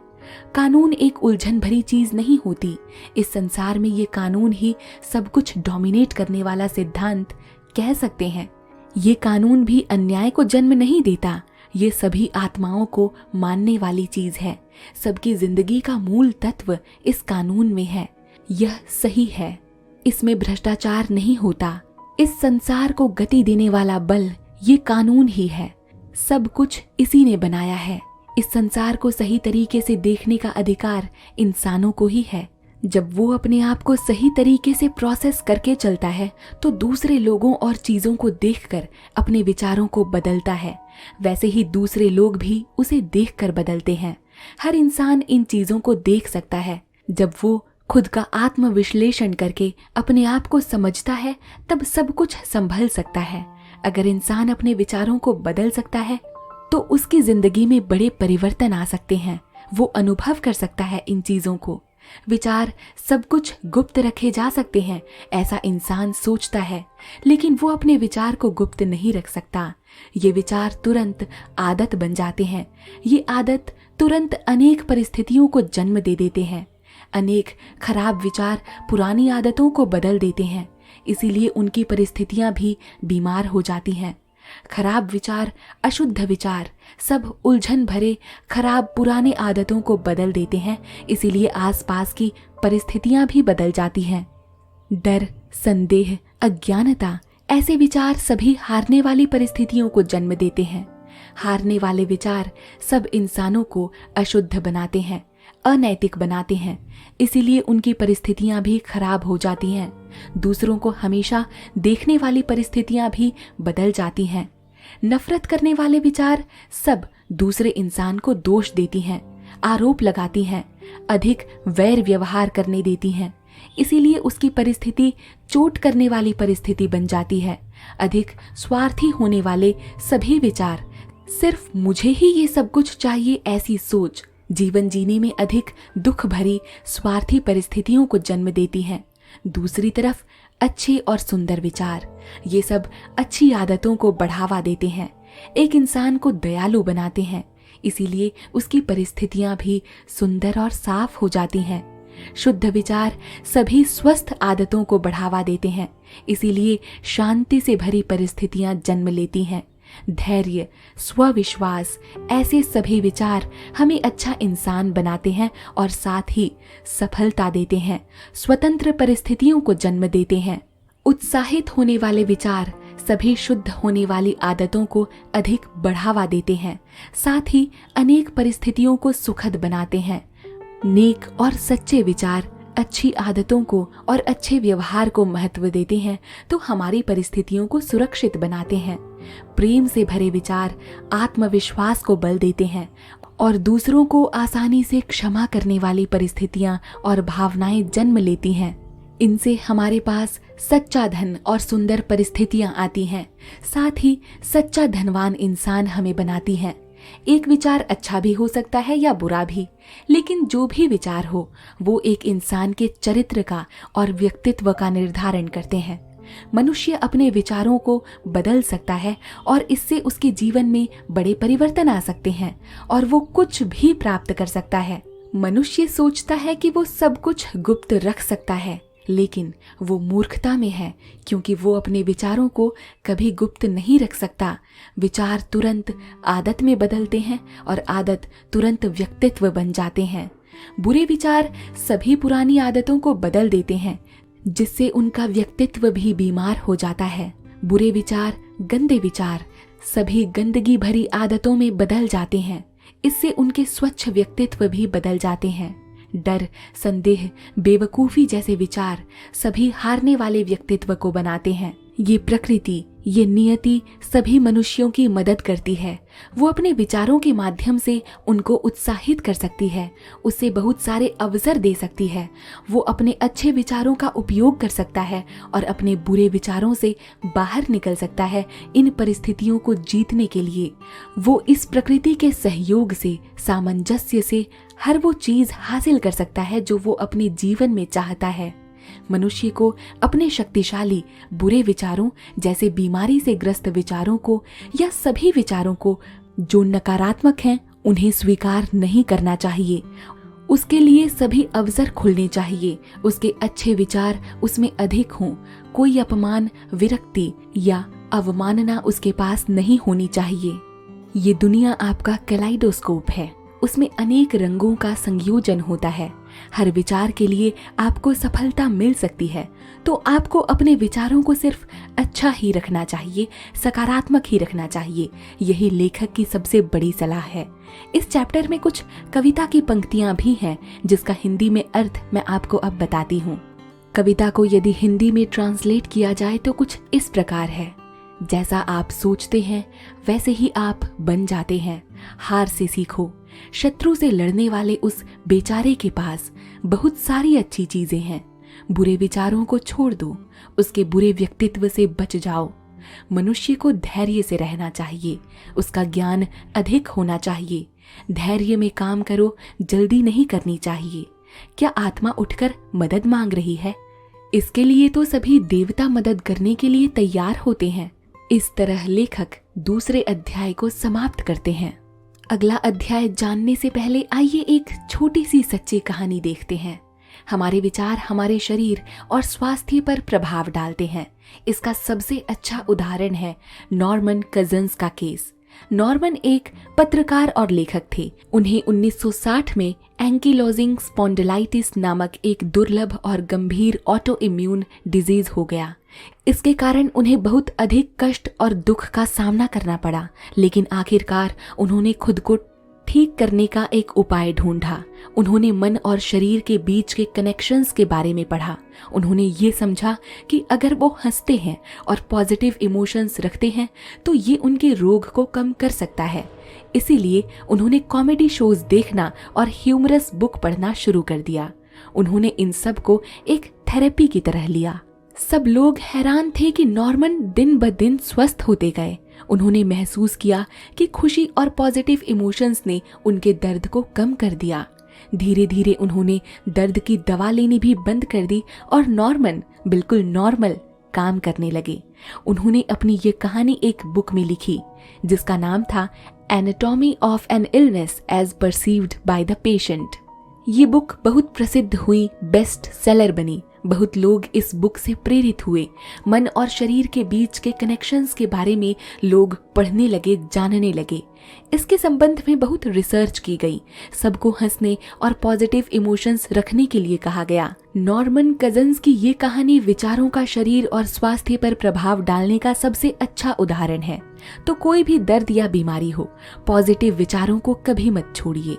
कानून एक उलझन भरी चीज नहीं होती। इस संसार में ये कानून ही सब कुछ डोमिनेट करने वाला सिद्धांत कह सकते हैं। ये कानून भी अन्याय को जन्म नहीं देता। ये सभी आत्माओं को मानने वाली चीज है। सबकी जिंदगी का मूल तत्व इस कानून में है। यह सही है। इसमें भ्रष्टाचार नहीं होता। इस संसार को गति देने वाला बल ये कानून ही है। सब कुछ इसी ने बनाया है। इस संसार को सही तरीके से देखने का अधिकार इंसानों को ही है। जब वो अपने आप को सही तरीके से प्रोसेस करके चलता है तो दूसरे लोगों और चीजों को देखकर अपने विचारों को बदलता है। वैसे ही दूसरे लोग भी उसे देखकर बदलते हैं। हर इंसान इन चीजों को देख सकता है। जब वो खुद का आत्म विश्लेषण करके अपने आप को समझता है तब सब कुछ संभल सकता है। अगर इंसान अपने विचारों को बदल सकता है तो उसकी जिंदगी में बड़े परिवर्तन आ सकते हैं। वो अनुभव कर सकता है इन चीजों को। विचार सब कुछ गुप्त रखे जा सकते हैं, ऐसा इंसान सोचता है, लेकिन वो अपने विचार को गुप्त नहीं रख सकता। ये विचार तुरंत आदत बन जाते हैं। ये आदत तुरंत अनेक परिस्थितियों को जन्म दे देते हैं। अनेक खराब विचार पुरानी आदतों को बदल देते हैं, इसीलिए उनकी परिस्थितियां भी बीमार हो जाती हैं। खराब विचार, अशुद्ध विचार सब उलझन भरे खराब पुराने आदतों को बदल देते हैं, इसीलिए आसपास की परिस्थितियां भी बदल जाती हैं। डर, संदेह, अज्ञानता ऐसे विचार सभी हारने वाली परिस्थितियों को जन्म देते हैं। हारने वाले विचार सब इंसानों को अशुद्ध बनाते हैं, अनैतिक बनाते हैं, इसीलिए उनकी परिस्थितियां भी खराब हो जाती हैं। दूसरों को हमेशा देखने वाली परिस्थितियां भी बदल जाती हैं। नफरत करने वाले विचार सब दूसरे इंसान को दोष देती हैं, आरोप लगाती हैं, अधिक वैर व्यवहार करने देती हैं, इसीलिए उसकी परिस्थिति चोट करने वाली परिस्थिति बन जाती है। अधिक स्वार्थी होने वाले सभी विचार, सिर्फ मुझे ही ये सब कुछ चाहिए ऐसी सोच जीवन जीने में अधिक दुख भरी स्वार्थी परिस्थितियों को जन्म देती हैं। दूसरी तरफ अच्छे और सुंदर विचार, ये सब अच्छी आदतों को बढ़ावा देते हैं, एक इंसान को दयालु बनाते हैं, इसीलिए उसकी परिस्थितियां भी सुंदर और साफ हो जाती हैं। शुद्ध विचार सभी स्वस्थ आदतों को बढ़ावा देते हैं, इसीलिए शांति से भरी परिस्थितियां जन्म लेती हैं। धैर्य, स्वविश्वास ऐसे सभी विचार हमें अच्छा इंसान बनाते हैं और साथ ही सफलता देते हैं, स्वतंत्र परिस्थितियों को जन्म देते हैं। उत्साहित होने वाले विचार सभी शुद्ध होने वाली आदतों को अधिक बढ़ावा देते हैं, साथ ही अनेक परिस्थितियों को सुखद बनाते हैं। नेक और सच्चे विचार अच्छी आदतों को और अच्छे व्यवहार को महत्व देते हैं, तो हमारी परिस्थितियों को सुरक्षित बनाते हैं। प्रेम से भरे विचार आत्मविश्वास को बल देते हैं और दूसरों को आसानी से क्षमा करने वाली परिस्थितियां और भावनाएं जन्म लेती हैं। इनसे हमारे पास सच्चा धन और सुंदर परिस्थितियां आती हैं, साथ ही सच्चा धनवान इंसान हमें बनाती हैं। एक विचार अच्छा भी हो सकता है या बुरा भी, लेकिन जो भी विचार हो वो एक इंसान के चरित्र का और व्यक्तित्व का निर्धारण करते हैं। मनुष्य अपने विचारों को बदल सकता है और इससे उसके जीवन में बड़े परिवर्तन आ सकते हैं और वो कुछ भी प्राप्त कर सकता है। मनुष्य सोचता है कि वो सब कुछ गुप्त रख सकता है, लेकिन वो मूर्खता में है, क्योंकि वो अपने विचारों को कभी गुप्त नहीं रख सकता। विचार तुरंत आदत में बदलते हैं और आदत तुरंत व्यक्तित्व बन जाते हैं। बुरे विचार सभी पुरानी आदतों को बदल देते हैं, जिससे उनका व्यक्तित्व भी बीमार हो जाता है। बुरे विचार, गंदे विचार सभी गंदगी भरी आदतों में बदल जाते हैं, इससे उनके स्वच्छ व्यक्तित्व भी बदल जाते हैं। डर, संदेह, बेवकूफी जैसे विचार सभी हारने वाले व्यक्तित्व को बनाते हैं। ये प्रकृति, ये नियति सभी मनुष्यों की मदद करती है। वो अपने विचारों के माध्यम से उनको उत्साहित कर सकती है, उससे बहुत सारे अवसर दे सकती है। वो अपने अच्छे विचारों का उपयोग कर सकता है और अपने बुरे विचारों से बाहर निकल सकता है इन परिस्थितियों को जीतने के लिए। वो इस प्रकृति के सहयोग से, सामंजस्य से हर वो चीज हासिल कर सकता है जो वो अपने जीवन में चाहता है। मनुष्य को अपने शक्तिशाली बुरे विचारों जैसे बीमारी से ग्रस्त विचारों को या सभी विचारों को जो नकारात्मक हैं उन्हें स्वीकार नहीं करना चाहिए। उसके लिए सभी अवसर खुलने चाहिए। उसके अच्छे विचार उसमें अधिक हों। कोई अपमान, विरक्ति या अवमानना उसके पास नहीं होनी चाहिए। ये दुनिया आपका कैलाइडोस्कोप है, उसमें अनेक रंगों का संयोजन होता है। हर विचार के लिए आपको सफलता मिल सकती है, तो आपको अपने विचारों को सिर्फ अच्छा ही रखना चाहिए, सकारात्मक ही रखना चाहिए। यही लेखक की सबसे बड़ी सलाह है। इस चैप्टर में कुछ कविता की पंक्तियां भी हैं, जिसका हिंदी में अर्थ मैं आपको अब बताती हूँ। कविता को यदि हिंदी में ट्रांसलेट किया जाए तो कुछ इस प्रकार है। जैसा आप सोचते हैं वैसे ही आप बन जाते हैं। हार से सीखो। शत्रु से लड़ने वाले उस बेचारे के पास बहुत सारी अच्छी चीजें हैं। बुरे विचारों को छोड़ दो, उसके बुरे व्यक्तित्व से बच जाओ। मनुष्य को धैर्य से रहना चाहिए, उसका ज्ञान अधिक होना चाहिए। धैर्य में काम करो, जल्दी नहीं करनी चाहिए। क्या आत्मा उठकर मदद मांग रही है? इसके लिए तो सभी देवता मदद करने के लिए तैयार होते हैं। इस तरह लेखक दूसरे अध्याय को समाप्त करते हैं। अगला अध्याय जानने से पहले आइए एक छोटी सी सच्ची कहानी देखते हैं। हमारे विचार हमारे शरीर और स्वास्थ्य पर प्रभाव डालते हैं। इसका सबसे अच्छा उदाहरण है नॉर्मन कजन्स का केस। नॉर्मन एक पत्रकार और लेखक थे। उन्हें 1960 में एंकीलोजिंग स्पॉन्डिलाइटिस नामक एक दुर्लभ और गंभीर ऑटो इम्यून डिजीज हो गया। इसके कारण उन्हें बहुत अधिक कष्ट और दुख का सामना करना पड़ा, लेकिन आखिरकार उन्होंने खुद को ठीक करने का एक उपाय ढूंढा। उन्होंने मन और शरीर के बीच के कनेक्शंस के बारे में पढ़ा। उन्होंने ये समझा कि अगर वो हंसते हैं और पॉजिटिव इमोशंस रखते हैं तो ये उनके रोग को कम कर सकता है। इसीलिए उन्होंने कॉमेडी शोज देखना और ह्यूमरस बुक पढ़ना शुरू कर दिया। उन्होंने इन सब को एक थेरेपी की तरह लिया। सब लोग हैरान थे कि नॉर्मन दिन ब दिन स्वस्थ होते गए। उन्होंने महसूस किया कि खुशी और पॉजिटिव इमोशंस ने उनके दर्द को कम कर दिया। धीरे धीरे उन्होंने दर्द की दवा लेनी भी बंद कर दी और नॉर्मन बिल्कुल नॉर्मल काम करने लगे। उन्होंने अपनी ये कहानी एक बुक में लिखी जिसका नाम था anatomy of an illness as perceived by the patient. ये बुक बहुत प्रसिद्ध हुई, बेस्ट सेलर बनी। बहुत लोग इस बुक से प्रेरित हुए। मन और शरीर के बीच के कनेक्शंस के बारे में लोग पढ़ने लगे, जानने लगे। इसके संबंध में बहुत रिसर्च की गई। सबको हंसने और पॉजिटिव इमोशंस रखने के लिए कहा गया। नॉर्मन कजन्स की ये कहानी विचारों का शरीर और स्वास्थ्य पर प्रभाव डालने का सबसे अच्छा उदाहरण है। तो कोई भी दर्द या बीमारी हो, पॉजिटिव विचारों को कभी मत छोड़िए।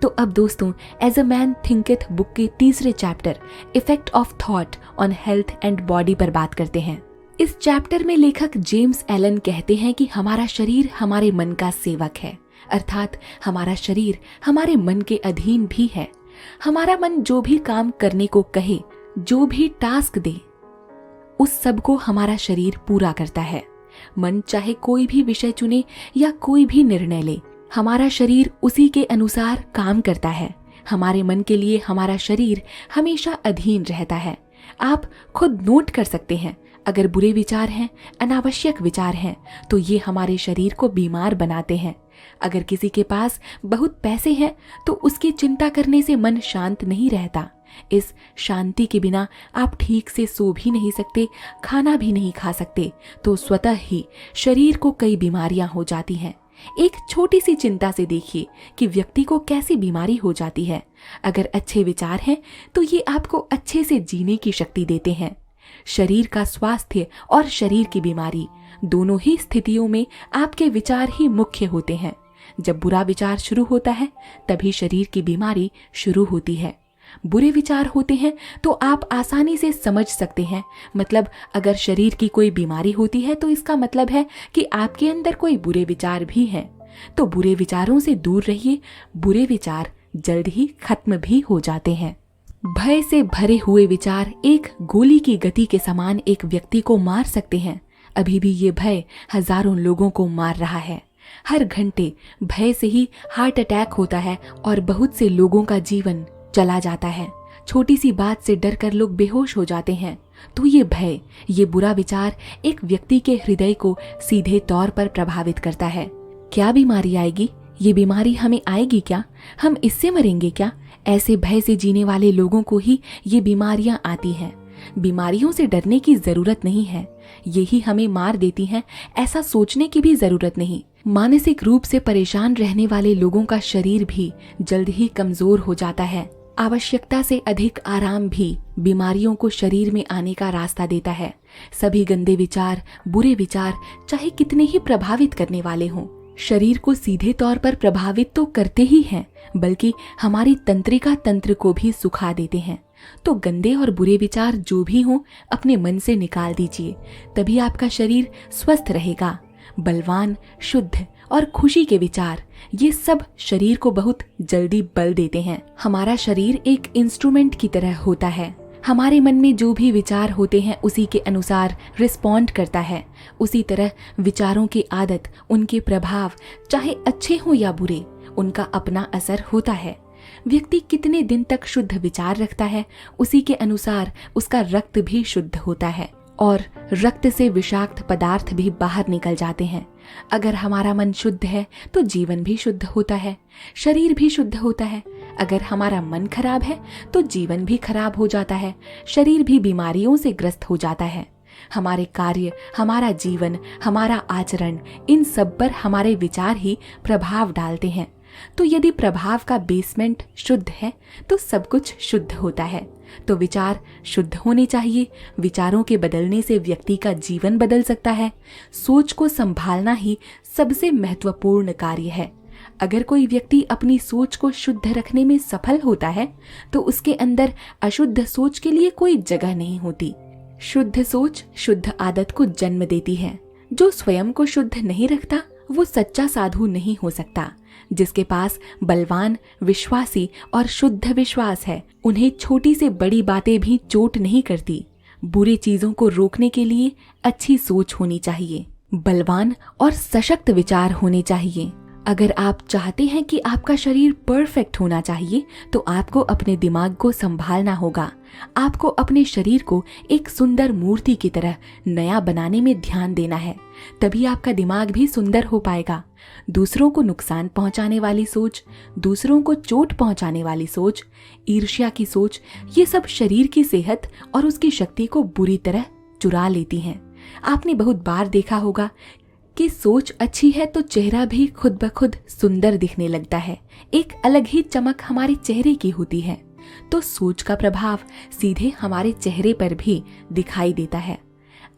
तो अब दोस्तों, एज अ मैन थिंकeth बुक के तीसरे chapter effect of thought on health and body पर बात करते हैं। इस चैप्टर में लेखक जेम्स एलन कहते हैं कि हमारा शरीर हमारे मन का सेवक है, अर्थात हमारा शरीर हमारे मन के अधीन भी है। हमारा मन जो भी काम करने को कहे, जो भी टास्क दे, उस सब को हमारा शरीर पूरा करता है। मन चाहे कोई भी विषय चुने या कोई भी निर्णय ले, हमारा शरीर उसी के अनुसार काम करता है। हमारे मन के लिए हमारा शरीर हमेशा अधीन रहता है। आप खुद नोट कर सकते हैं, अगर बुरे विचार हैं, अनावश्यक विचार हैं, तो ये हमारे शरीर को बीमार बनाते हैं। अगर किसी के पास बहुत पैसे हैं तो उसकी चिंता करने से मन शांत नहीं रहता। इस शांति के बिना आप ठीक से सो भी नहीं सकते, खाना भी नहीं खा सकते, तो स्वतः ही शरीर को कई बीमारियां हो जाती हैं। एक छोटी सी चिंता से देखिए कि व्यक्ति को कैसी बीमारी हो जाती है। अगर अच्छे विचार हैं तो ये आपको अच्छे से जीने की शक्ति देते हैं। शरीर का स्वास्थ्य और शरीर की बीमारी, दोनों ही स्थितियों में आपके विचार ही मुख्य होते हैं। जब बुरा विचार शुरू होता है तभी शरीर की बीमारी शुरू होती है। बुरे विचार होते हैं तो आप आसानी से समझ सकते हैं। मतलब अगर शरीर की कोई बीमारी होती है तो इसका मतलब है कि आपके अंदर कोई बुरे विचार भी हैं। तो बुरे विचारों से दूर रहिए। बुरे विचार जल्द ही खत्म भी हो जाते हैं। भय से भरे हुए विचार एक गोली की गति के समान एक व्यक्ति को मार सकते हैं। अभी भी ये भय हजारों लोगों को मार रहा है। हर घंटे भय से ही हार्ट अटैक होता है और बहुत से लोगों का जीवन चला जाता है। छोटी सी बात से डर कर लोग बेहोश हो जाते हैं। तो ये भय, ये बुरा विचार एक व्यक्ति के हृदय को सीधे तौर पर प्रभावित करता है। क्या बीमारी आएगी? ये बीमारी हमें आएगी क्या? हम इससे मरेंगे क्या? ऐसे भय से जीने वाले लोगों को ही ये बीमारियां आती हैं। बीमारियों से डरने की जरूरत नहीं है, यही हमें मार देती हैं, ऐसा सोचने की भी जरूरत नहीं। मानसिक रूप से परेशान रहने वाले लोगों का शरीर भी जल्द ही कमजोर हो जाता है। आवश्यकता से अधिक आराम भी बीमारियों को शरीर में आने का रास्ता देता है। सभी गंदे विचार, बुरे विचार, चाहे कितने ही प्रभावित करने वाले हों, शरीर को सीधे तौर पर प्रभावित तो करते ही हैं, बल्कि हमारी तंत्रिका तंत्र को भी सुखा देते हैं। तो गंदे और बुरे विचार जो भी हों अपने मन से निकाल दीजिए, तभी आपका शरीर स्वस्थ रहेगा। बलवान, शुद्ध और खुशी के विचार, ये सब शरीर को बहुत जल्दी बल देते हैं। हमारा शरीर एक इंस्ट्रूमेंट की तरह होता है। हमारे मन में जो भी विचार होते हैं उसी के अनुसार रिस्पॉन्ड करता है। उसी तरह विचारों की आदत, उनके प्रभाव चाहे अच्छे हो या बुरे, उनका अपना असर होता है। व्यक्ति कितने दिन तक शुद्ध विचार रखता है, उसी के अनुसार उसका रक्त भी शुद्ध होता है और रक्त से विषाक्त पदार्थ भी बाहर निकल जाते हैं। अगर हमारा मन शुद्ध है तो जीवन भी शुद्ध होता है, शरीर भी शुद्ध होता है। अगर हमारा मन खराब है तो जीवन भी खराब हो जाता है, शरीर भी बीमारियों से ग्रस्त हो जाता है। हमारे कार्य, हमारा जीवन, हमारा आचरण, इन सब पर हमारे विचार ही प्रभाव डालते हैं। तो यदि प्रभाव का बेसमेंट शुद्ध है तो सब कुछ शुद्ध होता है। तो विचार शुद्ध होने चाहिए। विचारों के बदलने से व्यक्ति का जीवन बदल सकता है। सोच को संभालना ही सबसे महत्वपूर्ण कार्य है। अगर कोई व्यक्ति अपनी सोच को शुद्ध रखने में सफल होता है तो उसके अंदर अशुद्ध सोच के लिए कोई जगह नहीं होती। शुद्ध सोच शुद्ध आदत को जन्म देती है। जो स्वयं को शुद्ध नहीं रखता वो सच्चा साधु नहीं हो सकता। जिसके पास बलवान, विश्वासी और शुद्ध विश्वास है, उन्हें छोटी से बड़ी बातें भी चोट नहीं करती। बुरी चीजों को रोकने के लिए अच्छी सोच होनी चाहिए, बलवान और सशक्त विचार होने चाहिए। अगर आप चाहते हैं कि आपका शरीर परफेक्ट होना चाहिए तो आपको अपने दिमाग को संभालना होगा। आपको अपने शरीर को एक सुंदर मूर्ति की तरह नया बनाने में ध्यान देना है, तभी आपका दिमाग भी सुंदर हो पाएगा। दूसरों को नुकसान पहुंचाने वाली सोच, दूसरों को चोट पहुंचाने वाली सोच, ईर्ष्या की सोच, ये सब शरीर की सेहत और उसकी शक्ति को बुरी तरह चुरा लेती हैं। आपने बहुत बार देखा होगा कि सोच अच्छी है तो चेहरा भी खुद ब खुद सुंदर दिखने लगता है। एक अलग ही चमक हमारे चेहरे की होती है। तो सोच का प्रभाव सीधे हमारे चेहरे पर भी दिखाई देता है।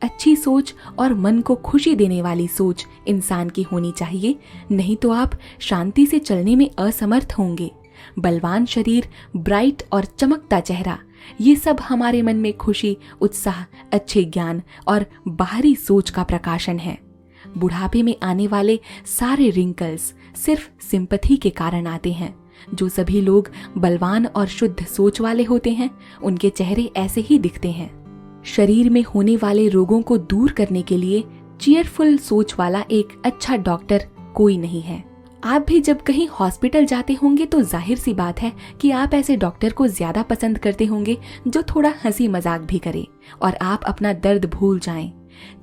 अच्छी सोच और मन को खुशी देने वाली सोच इंसान की होनी चाहिए, नहीं तो आप शांति से चलने में असमर्थ होंगे। बलवान शरीर, ब्राइट और चमकता चेहरा, ये सब हमारे मन में खुशी, उत्साह, अच्छे ज्ञान और बाहरी सोच का प्रकाशन है। बुढ़ापे में आने वाले सारे रिंकल्स सिर्फ सिंपैथी के कारण आते हैं। जो सभी लोग बलवान और शुद्ध सोच वाले होते हैं उनके चेहरे ऐसे ही दिखते हैं। शरीर में होने वाले रोगों को दूर करने के लिए चीयरफुल सोच वाला एक अच्छा डॉक्टर कोई नहीं है। आप भी जब कहीं हॉस्पिटल जाते होंगे तो जाहिर सी बात है कि आप ऐसे डॉक्टर को ज्यादा पसंद करते होंगे जो थोड़ा हंसी मजाक भी करे और आप अपना दर्द भूल जाएं।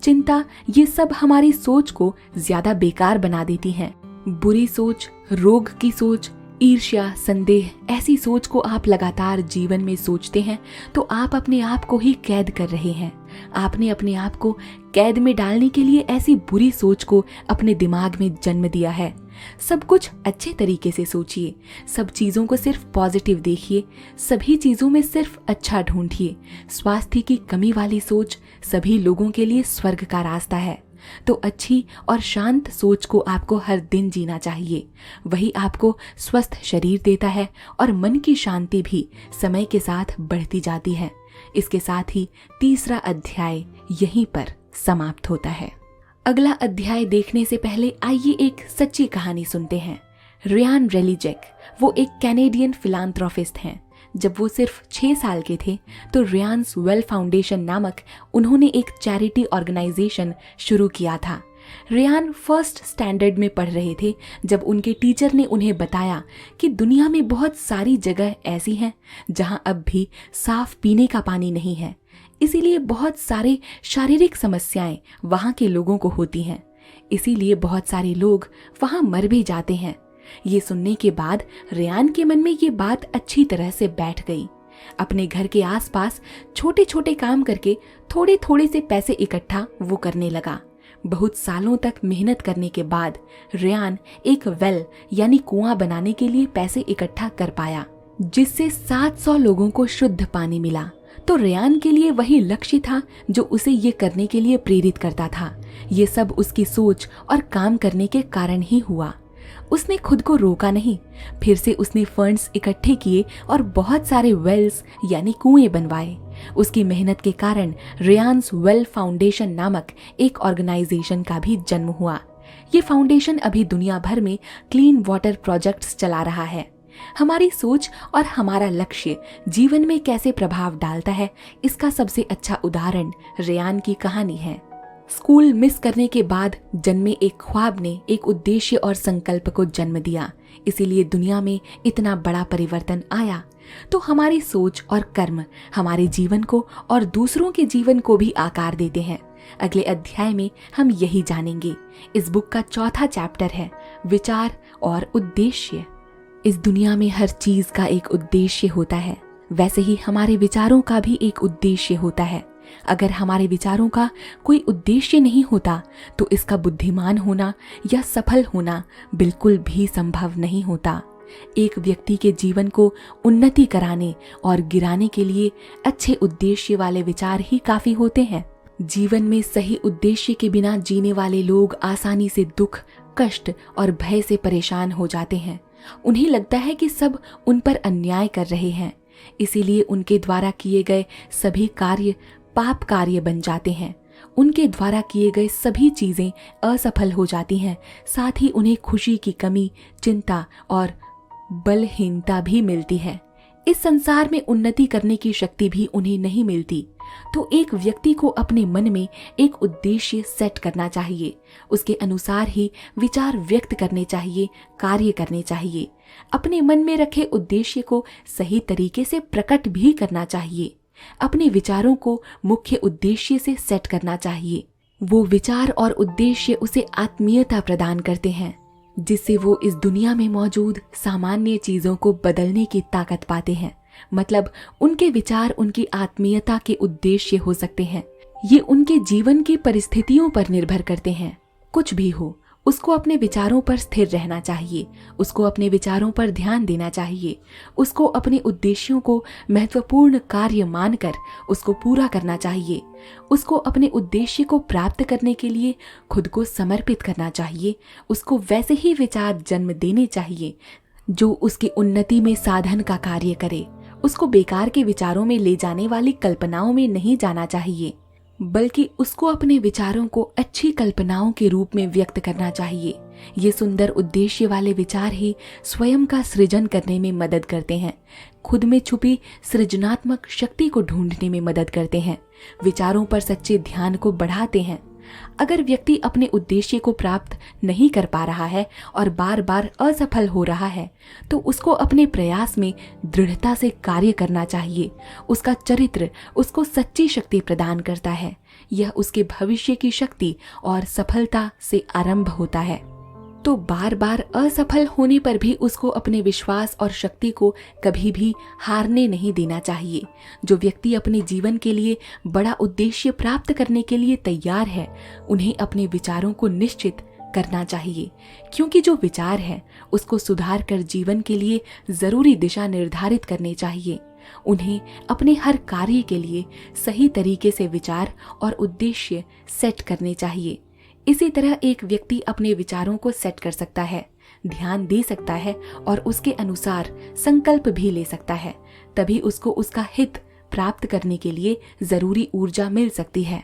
चिंता, ये सब हमारी सोच को ज्यादा बेकार बना देती हैं। बुरी सोच, रोग की सोच, ईर्ष्या, संदेह, ऐसी सोच को आप लगातार जीवन में सोचते हैं तो आप अपने आप को ही कैद कर रहे हैं। आपने अपने आप को कैद में डालने के लिए ऐसी बुरी सोच को अपने दिमाग में जन्म दिया है। सब कुछ अच्छे तरीके से सोचिए, सब चीजों को सिर्फ पॉजिटिव देखिए, सभी चीजों में सिर्फ अच्छा ढूंढिए। स्वास्थ्य की कमी वाली सोच सभी लोगों के लिए स्वर्ग का रास्ता है। तो अच्छी और शांत सोच को आपको हर दिन जीना चाहिए। वही आपको स्वस्थ शरीर देता है और मन की शांति भी समय के साथ बढ़ती जाती है। इसके साथ ही तीसरा अध्याय यहीं पर समाप्त होता है। अगला अध्याय देखने से पहले आइए एक सच्ची कहानी सुनते हैं। रियान रेलिजैक, वो एक कैनेडियन फिलांथ्रोपिस्ट हैं। जब वो सिर्फ 6 साल के थे तो रियान्स वेल फाउंडेशन नामक उन्होंने एक चैरिटी ऑर्गेनाइजेशन शुरू किया था। रियान फर्स्ट स्टैंडर्ड में पढ़ रहे थे जब उनके टीचर ने उन्हें बताया कि दुनिया में बहुत सारी जगह ऐसी हैं जहां अब भी साफ पीने का पानी नहीं है, इसीलिए बहुत सारे शारीरिक समस्याएं वहां के लोगों को होती हैं, इसीलिए बहुत सारे लोग वहां मर भी जाते हैं। ये सुनने के बाद रियान के मन में ये बात अच्छी तरह से बैठ गई। अपने घर के आसपास छोटे छोटे काम करके थोड़े थोड़े से पैसे इकट्ठा वो करने लगा। बहुत सालों तक मेहनत करने के बाद रियान एक वेल यानी कुआं बनाने के लिए पैसे इकट्ठा कर पाया, जिससे 700 लोगों को शुद्ध पानी मिला। तो रियान के लिए वही लक्ष्य था जो उसे ये करने के लिए प्रेरित करता था। ये सब उसकी सोच और काम करने के कारण ही हुआ। उसने खुद को रोका नहीं, फिर से उसने फंड्स इकट्ठे किए और बहुत सारे वेल्स यानी कुएं बनवाए। उसकी मेहनत के कारण रियान्स वेल फाउंडेशन नामक एक ऑर्गेनाइजेशन का भी जन्म हुआ। ये फाउंडेशन अभी दुनिया भर में क्लीन वाटर प्रोजेक्ट्स चला रहा है। हमारी सोच और हमारा लक्ष्य जीवन में कैसे प्रभाव डालता है, इसका सबसे अच्छा उदाहरण रेयान की कहानी है। स्कूल मिस करने के बाद जन्मे एक ख्वाब ने एक उद्देश्य और संकल्प को जन्म दिया, इसीलिए दुनिया में इतना बड़ा परिवर्तन आया। तो हमारी सोच और कर्म हमारे जीवन को और दूसरों के जीवन को भी आकार देते हैं। अगले अध्याय में हम यही जानेंगे। इस बुक का चौथा चैप्टर है विचार और उद्देश्य। इस दुनिया में हर चीज का एक उद्देश्य होता है, वैसे ही हमारे विचारों का भी एक उद्देश्य होता है। अगर हमारे विचारों का कोई उद्देश्य नहीं होता तो इसका बुद्धिमान होना या सफल होना बिल्कुल भी संभव नहीं होता। एक व्यक्ति के जीवन को उन्नति कराने और गिराने के लिए अच्छे उद्देश्य वाले विचार ही काफी होते हैं। जीवन में सही उद्देश्य के बिना जीने वाले लोग आसानी से दुख, कष्ट और भय से परेशान हो जाते हैं। उन्हें लगता है कि सब उन पर अन्याय कर रहे हैं, इसीलिए उनके द्वारा किए गए सभी कार्य पाप कार्य बन जाते हैं। उनके द्वारा किए गए सभी चीजें असफल हो जाती हैं। साथ ही उन्हें खुशी की कमी, चिंता और बलहीनता भी मिलती है। इस संसार में उन्नति करने की शक्ति भी उन्हें नहीं मिलती। तो एक व्यक्ति को अपने मन में एक उद्देश्य सेट करना चाहिए, उसके अनुसार ही विचार व्यक्त करने चाहिए, कार्य करने चाहिए। अपने मन में रखे उद्देश्य को सही तरीके से प्रकट भी करना चाहिए। अपने विचारों को मुख्य उद्देश्य से सेट करना चाहिए। वो विचार और उद्देश्य उसे आत्मीयता प्रदान करते हैं, जिससे वो इस दुनिया में मौजूद सामान्य चीजों को बदलने की ताकत पाते हैं। मतलब उनके विचार उनकी आत्मीयता के उद्देश्य हो सकते हैं। ये उनके जीवन की परिस्थितियों पर निर्भर करते हैं। कुछ भी हो, उसको अपने विचारों पर स्थिर रहना चाहिए, उसको अपने विचारों पर ध्यान देना चाहिए, उसको अपने उद्देश्यों को महत्वपूर्ण कार्य मानकर उसको पूरा करना चाहिए, उसको अपने उद्देश्य को प्राप्त करने के लिए खुद को समर्पित करना चाहिए, उसको वैसे ही विचार जन्म देने चाहिए जो उसकी उन्नति में साधन का कार्य करे। उसको बेकार के विचारों में ले जाने वाली कल्पनाओं में नहीं जाना चाहिए, बल्कि उसको अपने विचारों को अच्छी कल्पनाओं के रूप में व्यक्त करना चाहिए। ये सुंदर उद्देश्य वाले विचार ही स्वयं का सृजन करने में मदद करते हैं, खुद में छुपी सृजनात्मक शक्ति को ढूंढने में मदद करते हैं, विचारों पर सच्चे ध्यान को बढ़ाते हैं। अगर व्यक्ति अपने उद्देश्य को प्राप्त नहीं कर पा रहा है और बार बार असफल हो रहा है, तो उसको अपने प्रयास में दृढ़ता से कार्य करना चाहिए। उसका चरित्र उसको सच्ची शक्ति प्रदान करता है। यह उसके भविष्य की शक्ति और सफलता से आरंभ होता है। तो बार बार असफल होने पर भी उसको अपने विश्वास और शक्ति को कभी भी हारने नहीं देना चाहिए। जो व्यक्ति अपने जीवन के लिए बड़ा उद्देश्य प्राप्त करने के लिए तैयार है, उन्हें अपने विचारों को निश्चित करना चाहिए, क्योंकि जो विचार है उसको सुधार कर जीवन के लिए जरूरी दिशा निर्धारित करनी चाहिए। उन्हें अपने हर कार्य के लिए सही तरीके से विचार और उद्देश्य सेट करने चाहिए। इसी तरह एक व्यक्ति अपने विचारों को सेट कर सकता है, ध्यान दे सकता है और उसके अनुसार संकल्प भी ले सकता है। तभी उसको उसका हित प्राप्त करने के लिए जरूरी ऊर्जा मिल सकती है।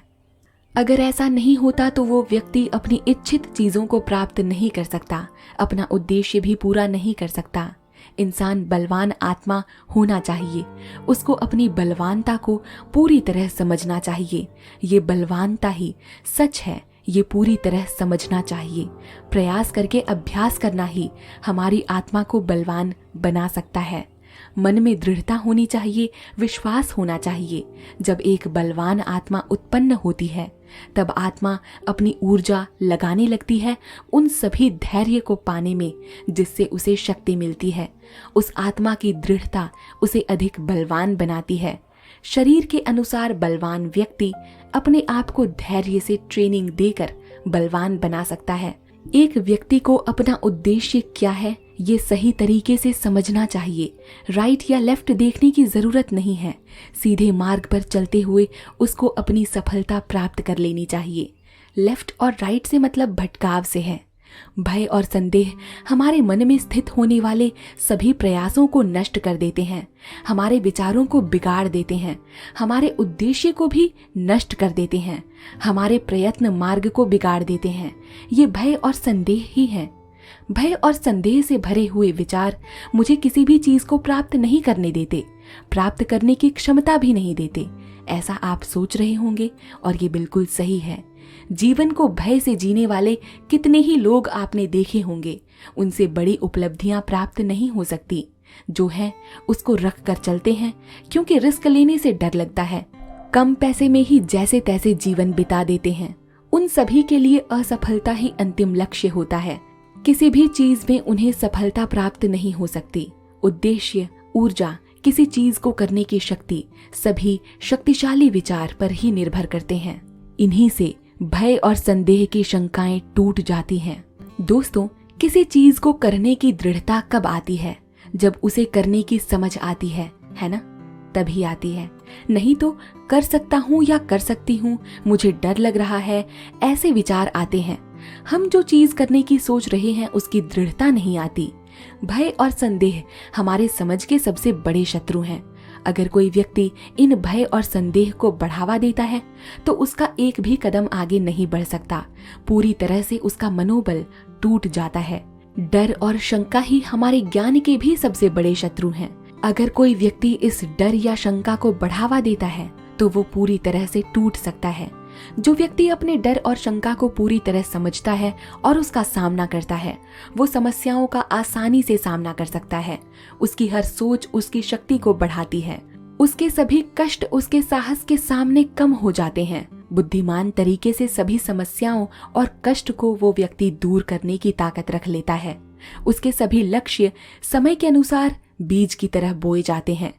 अगर ऐसा नहीं होता तो वो व्यक्ति अपनी इच्छित चीजों को प्राप्त नहीं कर सकता, अपना उद्देश्य भी पूरा नहीं कर सकता। इंसान बलवान आत्मा होना चाहिए, उसको अपनी बलवानता को पूरी तरह समझना चाहिए। ये बलवानता ही सच है, ये पूरी तरह समझना चाहिए। प्रयास करके अभ्यास करना ही हमारी आत्मा को बलवान बना सकता है। मन में दृढ़ता होनी चाहिए, विश्वास होना चाहिए। जब एक बलवान आत्मा उत्पन्न होती है, तब आत्मा अपनी ऊर्जा लगाने लगती है उन सभी धैर्य को पाने में जिससे उसे शक्ति मिलती है। उस आत्मा की दृढ़ता उसे अधिक बलवान बनाती है। शरीर के अनुसार बलवान व्यक्ति अपने आप को धैर्य से ट्रेनिंग देकर बलवान बना सकता है। एक व्यक्ति को अपना उद्देश्य क्या है ये सही तरीके से समझना चाहिए। राइट या लेफ्ट देखने की जरूरत नहीं है, सीधे मार्ग पर चलते हुए उसको अपनी सफलता प्राप्त कर लेनी चाहिए। लेफ्ट और राइट से मतलब भटकाव से है। भय और संदेह हमारे मन में स्थित होने वाले सभी प्रयासों को नष्ट कर देते हैं, हमारे विचारों को बिगाड़ देते हैं, हमारे उद्देश्य को भी नष्ट कर देते हैं, हमारे प्रयत्न मार्ग को बिगाड़ देते हैं। ये भय और संदेह ही है। भय और संदेह से भरे हुए विचार मुझे किसी भी चीज को प्राप्त नहीं करने देते, प्राप्त करने की क्षमता भी नहीं देते। ऐसा आप सोच रहे होंगे और ये बिल्कुल सही है। जीवन को भय से जीने वाले कितने ही लोग आपने देखे होंगे, उनसे बड़ी उपलब्धियां प्राप्त नहीं हो सकती। जो है उसको रख कर चलते हैं क्योंकि रिस्क लेने से डर लगता है। कम पैसे में ही जैसे तैसे जीवन बिता देते हैं। उन सभी के लिए असफलता ही अंतिम लक्ष्य होता है। किसी भी चीज में उन्हें सफलता प्राप्त नहीं हो सकती। उद्देश्य, ऊर्जा, किसी चीज को करने की शक्ति सभी शक्तिशाली विचार पर ही निर्भर करते हैं। इन्हीं से भय और संदेह की शंकाएं टूट जाती हैं। दोस्तों, किसी चीज को करने की दृढ़ता कब आती है? जब उसे करने की समझ आती है ना? तभी आती है। नहीं तो कर सकता हूँ या कर सकती हूँ, मुझे डर लग रहा है, ऐसे विचार आते हैं। हम जो चीज करने की सोच रहे हैं उसकी दृढ़ता नहीं आती। भय और संदेह हमारे समझ के सबसे बड़े शत्रु हैं। अगर कोई व्यक्ति इन भय और संदेह को बढ़ावा देता है तो उसका एक भी कदम आगे नहीं बढ़ सकता। पूरी तरह से उसका मनोबल टूट जाता है। डर और शंका ही हमारे ज्ञान के भी सबसे बड़े शत्रु हैं। अगर कोई व्यक्ति इस डर या शंका को बढ़ावा देता है तो वो पूरी तरह से टूट सकता है। जो व्यक्ति अपने डर और शंका को पूरी तरह समझता है और उसका सामना करता है, वो समस्याओं का आसानी से सामना कर सकता है। उसकी हर सोच उसकी शक्ति को बढ़ाती है। उसके सभी कष्ट उसके साहस के सामने कम हो जाते हैं। बुद्धिमान तरीके से सभी समस्याओं और कष्ट को वो व्यक्ति दूर करने की ताकत रख लेता है। उसके सभी लक्ष्य समय के अनुसार बीज की तरह बोए जाते हैं।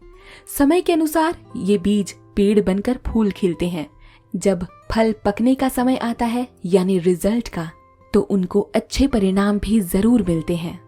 समय के अनुसार ये बीज पेड़ बनकर फूल खिलते हैं। जब फल पकने का समय आता है, यानी रिजल्ट का, तो उनको अच्छे परिणाम भी जरूर मिलते हैं।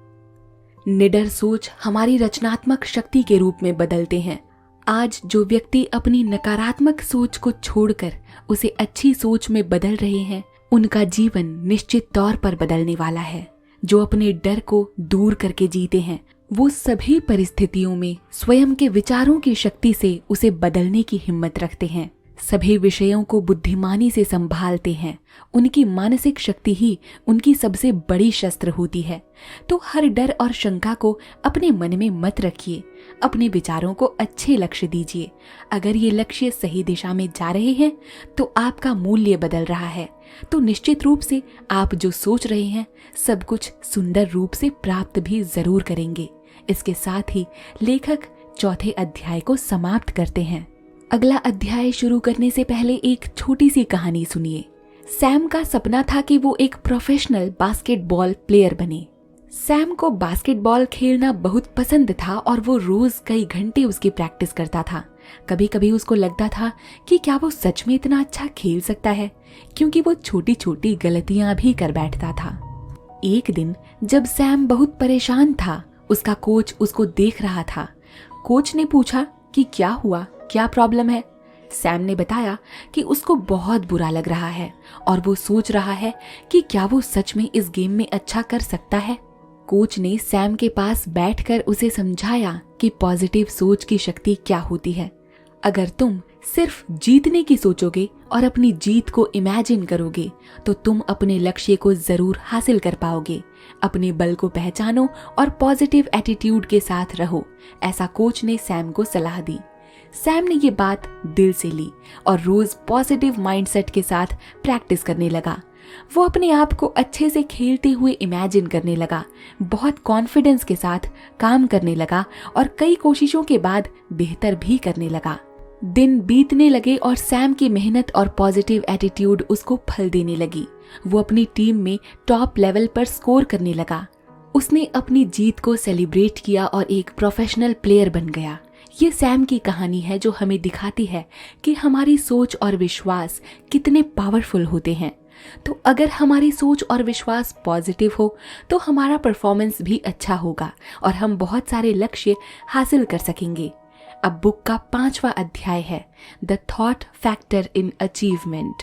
निडर सोच हमारी रचनात्मक शक्ति के रूप में बदलते हैं। आज जो व्यक्ति अपनी नकारात्मक सोच को छोड़कर उसे अच्छी सोच में बदल रहे हैं, उनका जीवन निश्चित तौर पर बदलने वाला है। जो अपने डर को दूर करके जीते हैं, वो सभी परिस्थितियों में स्वयं के विचारों की शक्ति से उसे बदलने की हिम्मत रखते हैं। सभी विषयों को बुद्धिमानी से संभालते हैं। उनकी मानसिक शक्ति ही उनकी सबसे बड़ी शस्त्र होती है। तो हर डर और शंका को अपने मन में मत रखिए। अपने विचारों को अच्छे लक्ष्य दीजिए। अगर ये लक्ष्य सही दिशा में जा रहे हैं तो आपका मूल्य बदल रहा है, तो निश्चित रूप से आप जो सोच रहे हैं सब कुछ सुंदर रूप से प्राप्त भी जरूर करेंगे। इसके साथ ही लेखक चौथे अध्याय को समाप्त करते हैं। अगला अध्याय शुरू करने से पहले एक छोटी सी कहानी सुनिए। सैम का सपना था कि वो एक प्रोफेशनल बास्केटबॉल प्लेयर बने। सैम को बास्केटबॉल खेलना बहुत पसंद था और वो रोज कई घंटे उसकी प्रैक्टिस करता था। कभी कभी उसको लगता था कि क्या वो सच में इतना अच्छा खेल सकता है, क्योंकि वो छोटी छोटी गलतियां भी कर बैठता था। एक दिन जब सैम बहुत परेशान था, उसका कोच उसको देख रहा था। कोच ने पूछा कि क्या हुआ, क्या प्रॉब्लम है। सैम ने बताया कि उसको बहुत बुरा लग रहा है और वो सोच रहा है कि क्या वो सच में इस गेम में अच्छा कर सकता है। कोच ने सैम के पास बैठकर उसे समझाया कि पॉजिटिव सोच की शक्ति क्या होती है। अगर तुम सिर्फ जीतने की सोचोगे और अपनी जीत को इमेजिन करोगे तो तुम अपने लक्ष्य को जरूर हासिल कर पाओगे। अपने बल को पहचानो और पॉजिटिव एटीट्यूड के साथ रहो, ऐसा कोच ने सैम को सलाह दी। सैम ने ये बात दिल से ली और रोज पॉजिटिव माइंडसेट के साथ प्रैक्टिस करने लगा। वो अपने आप को अच्छे से खेलते हुए इमेजिन करने लगा, बहुत कॉन्फिडेंस के साथ काम करने लगा और कई कोशिशों के बाद बेहतर भी करने लगा। दिन बीतने लगे और सैम की मेहनत और पॉजिटिव एटीट्यूड उसको फल देने लगी। वो अपनी टीम में टॉप लेवल पर स्कोर करने लगा। उसने अपनी जीत को सेलिब्रेट किया और एक प्रोफेशनल प्लेयर बन गया। ये सैम की कहानी है जो हमें दिखाती है कि हमारी सोच और विश्वास कितने पावरफुल होते हैं। तो अगर हमारी सोच और विश्वास पॉजिटिव हो तो हमारा परफॉर्मेंस भी अच्छा होगा और हम बहुत सारे लक्ष्य हासिल कर सकेंगे। अब बुक का 5वां अध्याय है, the thought factor in achievement.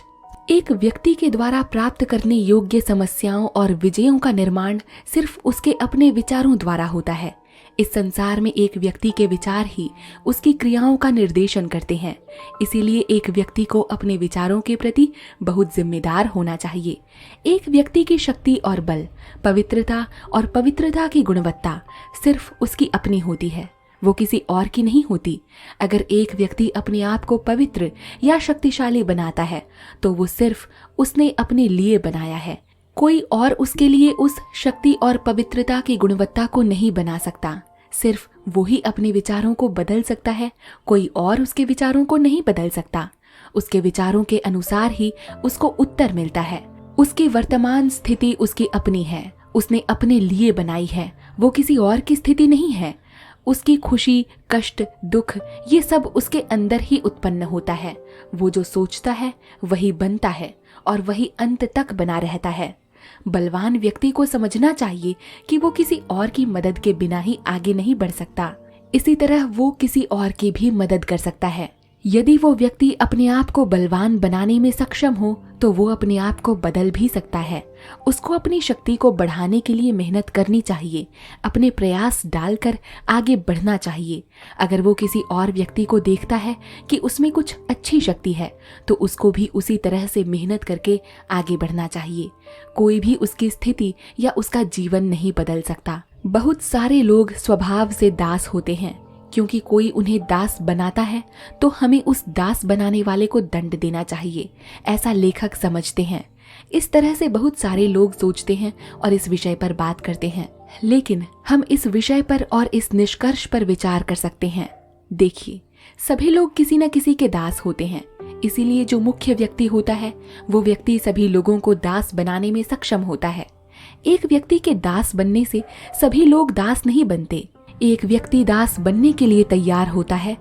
एक व्यक्ति के द्वारा प्राप्त करने योग्य समस्याओं और विजयों का निर्माण सिर्फ उसके अपने विचारों द्वारा होता है। इस संसार में एक व्यक्ति के विचार ही उसकी क्रियाओं का निर्देशन करते हैं। इसीलिए एक व्यक्ति को अपने विचारों के प्रति बहुत जिम्मेदार होना चाहिए। एक व्यक्ति की शक्ति और बल, पवित्रता और पवित्रता की गुणवत्ता सिर्फ उसकी अपनी होती है, वो किसी और की नहीं होती। अगर एक व्यक्ति अपने आप को पवित्र या शक्तिशाली बनाता है तो वो सिर्फ उसने अपने लिए बनाया है। कोई और उसके लिए उस शक्ति और पवित्रता की गुणवत्ता को नहीं बना सकता। सिर्फ वो ही अपने विचारों को बदल सकता है, कोई और उसके विचारों को नहीं बदल सकता। उसके विचारों के अनुसार ही उसको उत्तर मिलता है। उसकी वर्तमान स्थिति उसकी अपनी है, उसने अपने लिए बनाई है, वो किसी और की स्थिति नहीं है। उसकी खुशी, कष्ट, दुख ये सब उसके अंदर ही उत्पन्न होता है। वो जो सोचता है वही बनता है और वही अंत तक बना रहता है। बलवान व्यक्ति को समझना चाहिए कि वो किसी और की मदद के बिना ही आगे नहीं बढ़ सकता। इसी तरह वो किसी और की भी मदद कर सकता है। यदि वो व्यक्ति अपने आप को बलवान बनाने में सक्षम हो तो वो अपने आप को बदल भी सकता है। उसको अपनी शक्ति को बढ़ाने के लिए मेहनत करनी चाहिए, अपने प्रयास डालकर आगे बढ़ना चाहिए। अगर वो किसी और व्यक्ति को देखता है कि उसमें कुछ अच्छी शक्ति है तो उसको भी उसी तरह से मेहनत करके आगे बढ़ना चाहिए। कोई भी उसकी स्थिति या उसका जीवन नहीं बदल सकता। बहुत सारे लोग स्वभाव से दास होते हैं। क्योंकि कोई उन्हें दास बनाता है तो हमें उस दास बनाने वाले को दंड देना चाहिए, ऐसा लेखक समझते हैं। इस तरह से बहुत सारे लोग सोचते हैं और इस विषय पर बात करते हैं। लेकिन हम इस विषय पर और इस निष्कर्ष पर विचार कर सकते हैं। देखिए, सभी लोग किसी न किसी के दास होते हैं। इसीलिए जो मुख्य व्यक्ति होता है वो व्यक्ति सभी लोगों को दास बनाने में सक्षम होता है। एक व्यक्ति के दास बनने से सभी लोग दास नहीं बनते। एक व्यक्ति दास बनने के लिए तैयार होता है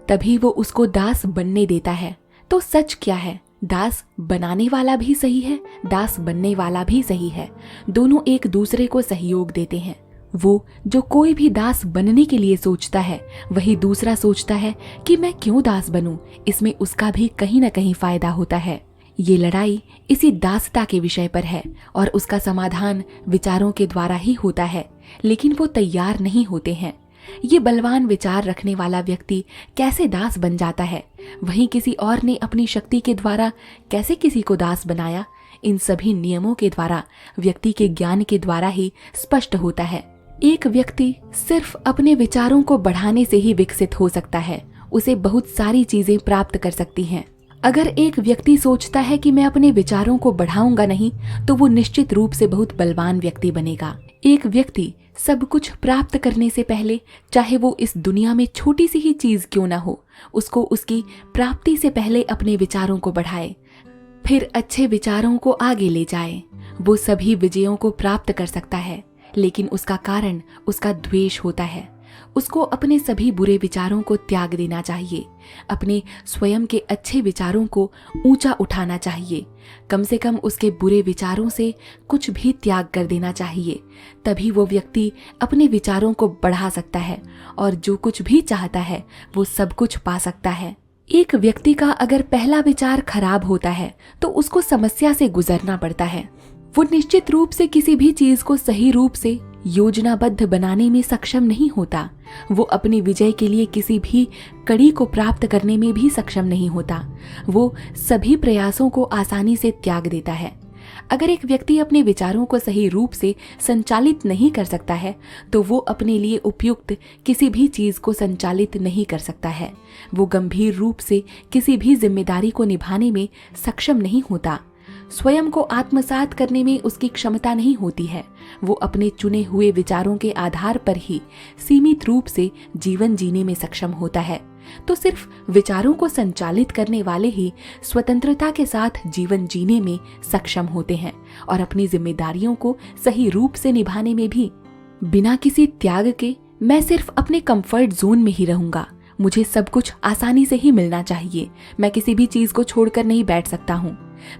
तभी वो उसको दास बनने देता है। तो सच क्या है? दास बनाने वाला भी सही है, दास बनने वाला भी सही है। दोनों एक दूसरे को सहयोग देते हैं। वो जो कोई भी दास बनने के लिए सोचता है वही दूसरा सोचता है कि मैं क्यों दास बनूं, इसमें उसका भी कहीं ना कहीं फायदा होता है। ये लड़ाई इसी दासता के विषय पर है और उसका समाधान विचारों के द्वारा ही होता है, लेकिन वो तैयार नहीं होते हैं। ये बलवान विचार रखने वाला व्यक्ति कैसे दास बन जाता है, वहीं किसी और ने अपनी शक्ति के द्वारा कैसे किसी को दास बनाया, इन सभी नियमों के द्वारा व्यक्ति के ज्ञान के द्वारा ही स्पष्ट होता है। एक व्यक्ति सिर्फ अपने विचारों को बढ़ाने से ही विकसित हो सकता है, उसे बहुत सारी चीजें प्राप्त कर सकती हैं। अगर एक व्यक्ति सोचता है कि मैं अपने विचारों को बढ़ाऊंगा नहीं तो वो निश्चित रूप से बहुत बलवान व्यक्ति बनेगा। एक व्यक्ति सब कुछ प्राप्त करने से पहले, चाहे वो इस दुनिया में छोटी सी ही चीज क्यों ना हो, उसको उसकी प्राप्ति से पहले अपने विचारों को बढ़ाए, फिर अच्छे विचारों को आगे ले जाए। वो सभी विजयों को प्राप्त कर सकता है, लेकिन उसका कारण उसका द्वेष होता है। उसको अपने सभी बुरे विचारों को त्याग देना चाहिए, अपने स्वयं के अच्छे विचारों को ऊंचा उठाना चाहिए। कम से कम उसके बुरे विचारों से कुछ भी त्याग कर देना चाहिए, तभी वो व्यक्ति अपने विचारों को बढ़ा सकता है और जो कुछ भी चाहता है वो सब कुछ पा सकता है। एक व्यक्ति का अगर पहला विचार खराब होता है तो उसको समस्या से गुजरना पड़ता है। वो निश्चित रूप से किसी भी चीज को सही रूप से योजनाबद्ध बनाने में सक्षम नहीं होता। वो अपनी विजय के लिए किसी भी कड़ी को प्राप्त करने में भी सक्षम नहीं होता। वो सभी प्रयासों को आसानी से त्याग देता है। अगर एक व्यक्ति अपने विचारों को सही रूप से संचालित नहीं कर सकता है तो वो अपने लिए उपयुक्त किसी भी चीज को संचालित नहीं कर सकता है। वो गंभीर रूप से किसी भी जिम्मेदारी को निभाने में सक्षम नहीं होता। स्वयं को आत्मसात करने में उसकी क्षमता नहीं होती है। वो अपने चुने हुए विचारों के आधार पर ही सीमित रूप से जीवन जीने में सक्षम होता है। तो सिर्फ विचारों को संचालित करने वाले ही स्वतंत्रता के साथ जीवन जीने में सक्षम होते हैं और अपनी जिम्मेदारियों को सही रूप से निभाने में भी बिना किसी त्याग के। मैं सिर्फ अपने कंफर्ट जोन में ही रहूंगा, मुझे सब कुछ आसानी से ही मिलना चाहिए, मैं किसी भी चीज को छोड़कर नहीं बैठ सकता हूँ,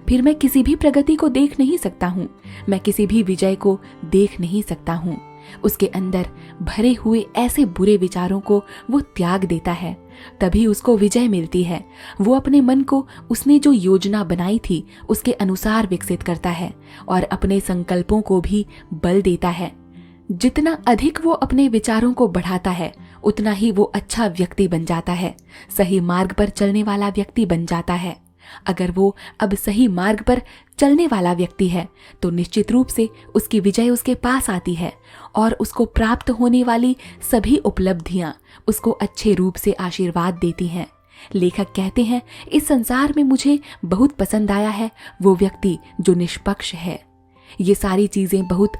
फिर मैं किसी भी प्रगति को देख नहीं सकता हूँ, मैं किसी भी विजय को देख नहीं सकता हूँ। उसके अंदर भरे हुए ऐसे बुरे विचारों को वो त्याग देता है, तभी उसको विजय मिलती है। वो अपने मन को उसने जो योजना बनाई थी उसके अनुसार विकसित करता है और अपने संकल्पों को भी बल देता है। जितना अधिक वो अपने विचारों को बढ़ाता है उतना ही वो अच्छा व्यक्ति बन जाता है, सही मार्ग पर चलने वाला व्यक्ति बन जाता है। अगर वो अब सही मार्ग पर चलने वाला व्यक्ति है तो निश्चित रूप से उसकी विजय उसके पास आती है और उसको प्राप्त होने वाली सभी उपलब्धियां उसको अच्छे रूप से आशीर्वाद देती हैं। लेखक कहते हैं, इस संसार में मुझे बहुत पसंद आया है वो व्यक्ति जो निष्पक्ष है। ये सारी चीजें बहुत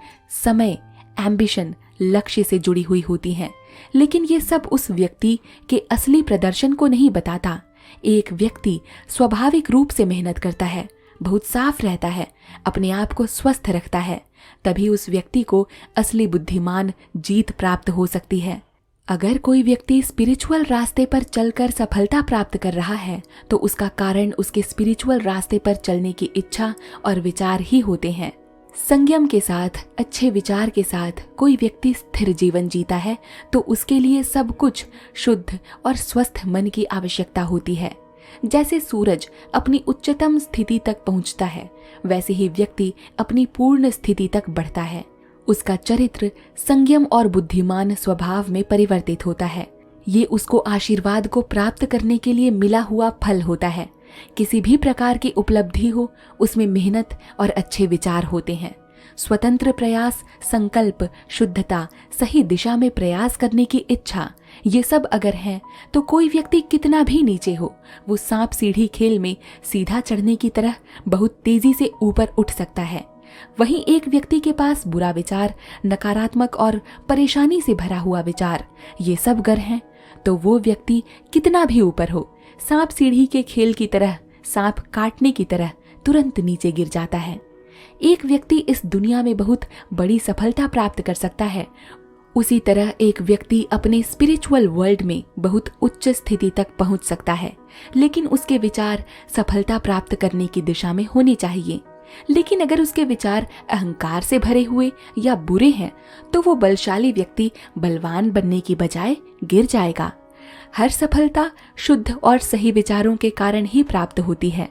समय, एम्बिशन, लक्ष्य से जुड़ी हुई होती हैं, लेकिन ये सब उस व्यक्ति के असली प्रदर्शन को नहीं बताता। एक व्यक्ति स्वाभाविक रूप से मेहनत करता है, बहुत साफ रहता है, अपने आप को स्वस्थ रखता है, तभी उस व्यक्ति को असली बुद्धिमान जीत प्राप्त हो सकती है। अगर कोई व्यक्ति स्पिरिचुअल रास्ते पर चलकर सफलता प्राप्त कर रहा है तो उसका कारण उसके स्पिरिचुअल रास्ते पर चलने की इच्छा और विचार ही होते हैं। संयम के साथ, अच्छे विचार के साथ कोई व्यक्ति स्थिर जीवन जीता है तो उसके लिए सब कुछ शुद्ध और स्वस्थ मन की आवश्यकता होती है। जैसे सूरज अपनी उच्चतम स्थिति तक पहुंचता है, वैसे ही व्यक्ति अपनी पूर्ण स्थिति तक बढ़ता है। उसका चरित्र संयम और बुद्धिमान स्वभाव में परिवर्तित होता है। ये उसको आशीर्वाद को प्राप्त करने के लिए मिला हुआ फल होता है। किसी भी प्रकार की उपलब्धि हो, उसमें मेहनत और अच्छे विचार होते हैं। स्वतंत्र प्रयास, संकल्प, शुद्धता, सही दिशा में प्रयास करने की इच्छा, ये सब अगर हैं तो कोई व्यक्ति कितना भी नीचे हो, वो सांप सीढ़ी खेल में सीधा चढ़ने की तरह बहुत तेजी से ऊपर उठ सकता है। वहीं एक व्यक्ति के पास बुरा विचार, नकारात्मक और परेशानी से भरा हुआ विचार, ये सब गर हैं तो वो व्यक्ति कितना भी ऊपर हो, सांप सीढ़ी के खेल की तरह, सांप काटने की तरह तुरंत नीचे गिर जाता है। एक व्यक्ति इस दुनिया में बहुत बड़ी सफलता प्राप्त कर सकता है, उसी तरह एक व्यक्ति अपने स्पिरिचुअल वर्ल्ड में बहुत उच्च स्थिति तक पहुंच सकता है, लेकिन उसके विचार सफलता प्राप्त करने की दिशा में होने चाहिए। लेकिन अगर उसके विचार अहंकार से भरे हुए या बुरे हैं तो वो बलशाली व्यक्ति बलवान बनने की बजाय गिर जाएगा। हर सफलता शुद्ध और सही विचारों के कारण ही प्राप्त होती है।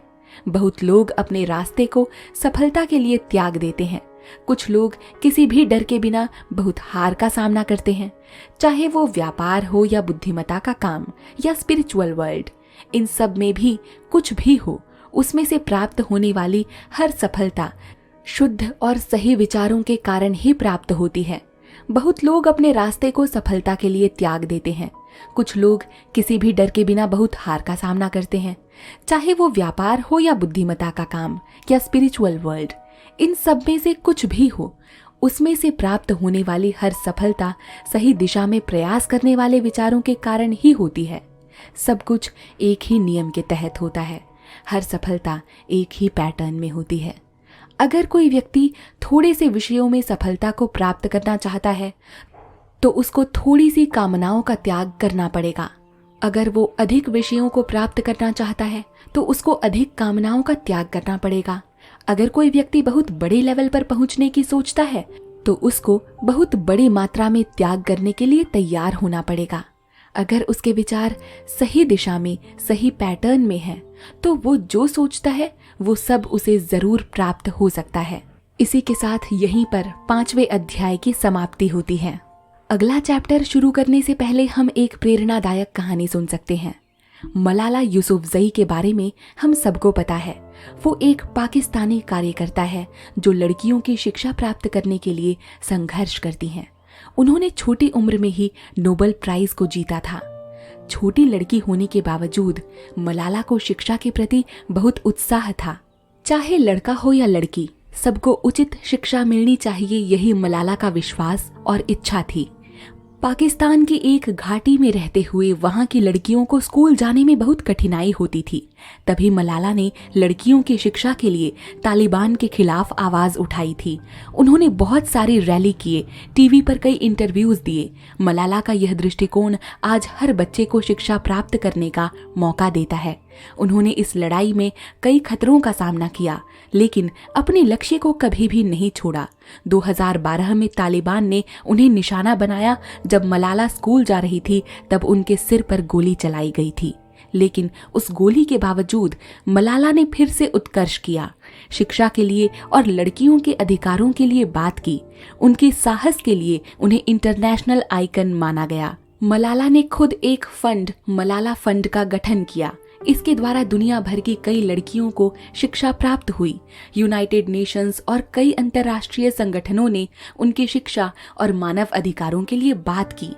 बहुत लोग अपने रास्ते को सफलता के लिए त्याग देते हैं। कुछ लोग किसी भी डर के बिना बहुत हार का सामना करते हैं, चाहे वो व्यापार हो या बुद्धिमत्ता का काम या स्पिरिचुअल वर्ल्ड। इन सब में भी कुछ भी हो, उसमें से प्राप्त होने वाली हर सफलता शुद्ध और सही विचारों के कारण ही प्राप्त होती है। बहुत लोग अपने रास्ते को सफलता के लिए त्याग देते हैं। कुछ लोग किसी भी डर के बिना बहुत हार का सामना करते हैं, चाहे वो व्यापार हो या बुद्धिमत्ता का काम या स्पिरिचुअल वर्ल्ड। इन सब में से कुछ भी हो, उसमें से प्राप्त होने वाली हर सफलता सही दिशा में प्रयास करने वाले विचारों के कारण ही होती है। सब कुछ एक ही नियम के तहत होता है। हर सफलता एक ही पैटर्न में होती है। अगर कोई व्यक्ति थोड़े से विषयों में सफलता को प्राप्त करना चाहता है तो उसको थोड़ी सी कामनाओं का त्याग करना पड़ेगा। अगर वो अधिक विषयों को प्राप्त करना चाहता है तो उसको अधिक कामनाओं का त्याग करना पड़ेगा। अगर कोई व्यक्ति बहुत बड़े लेवल पर पहुंचने की सोचता है तो उसको बहुत बड़ी मात्रा में त्याग करने के लिए तैयार होना पड़ेगा। अगर उसके विचार सही दिशा में, सही पैटर्न में है तो वो जो सोचता है वो सब उसे जरूर प्राप्त हो सकता है। इसी के साथ यहीं पर 5वें अध्याय की समाप्ति होती है। अगला चैप्टर शुरू करने से पहले हम एक प्रेरणादायक कहानी सुन सकते हैं। मलाला यूसुफजई के बारे में हम सबको पता है। वो एक पाकिस्तानी कार्यकर्ता है जो लड़कियों की शिक्षा प्राप्त करने के लिए संघर्ष करती हैं। उन्होंने छोटी उम्र में ही नोबेल प्राइज को जीता था। छोटी लड़की होने के बावजूद मलाला को शिक्षा के प्रति बहुत उत्साह था। चाहे लड़का हो या लड़की, सबको उचित शिक्षा मिलनी चाहिए, यही मलाला का विश्वास और इच्छा थी। पाकिस्तान की एक घाटी में रहते हुए वहां की लड़कियों को स्कूल जाने में बहुत कठिनाई होती थी। तभी मलाला ने लड़कियों की शिक्षा के लिए तालिबान के खिलाफ आवाज उठाई थी। उन्होंने बहुत सारी रैली किए, टीवी पर कई इंटरव्यूज दिए। मलाला का यह दृष्टिकोण आज हर बच्चे को शिक्षा प्राप्त करने का मौका देता है। उन्होंने इस लड़ाई में कई खतरों का सामना किया, लेकिन अपने लक्ष्य को कभी भी नहीं छोड़ा। 2012 में तालिबान ने उन्हें निशाना बनाया। जब मलाला स्कूल जा रही थी तब उनके सिर पर गोली चलाई गई थी, लेकिन उस गोली के बावजूद मलाला ने फिर से उत्कर्ष किया, शिक्षा के लिए और लड़कियों के अधिकारों के लिए बात की। उनके साहस के लिए उन्हें इंटरनेशनल आइकन माना गया। मलाला ने खुद एक फंड, मलाला फंड का गठन किया। इसके द्वारा दुनिया भर की कई लड़कियों को शिक्षा प्राप्त हुई। यूनाइटेड नेशंस और कई अंतर्राष्ट्रीय संगठनों ने उनकी शिक्षा और मानव अधिकारों के लिए बात की।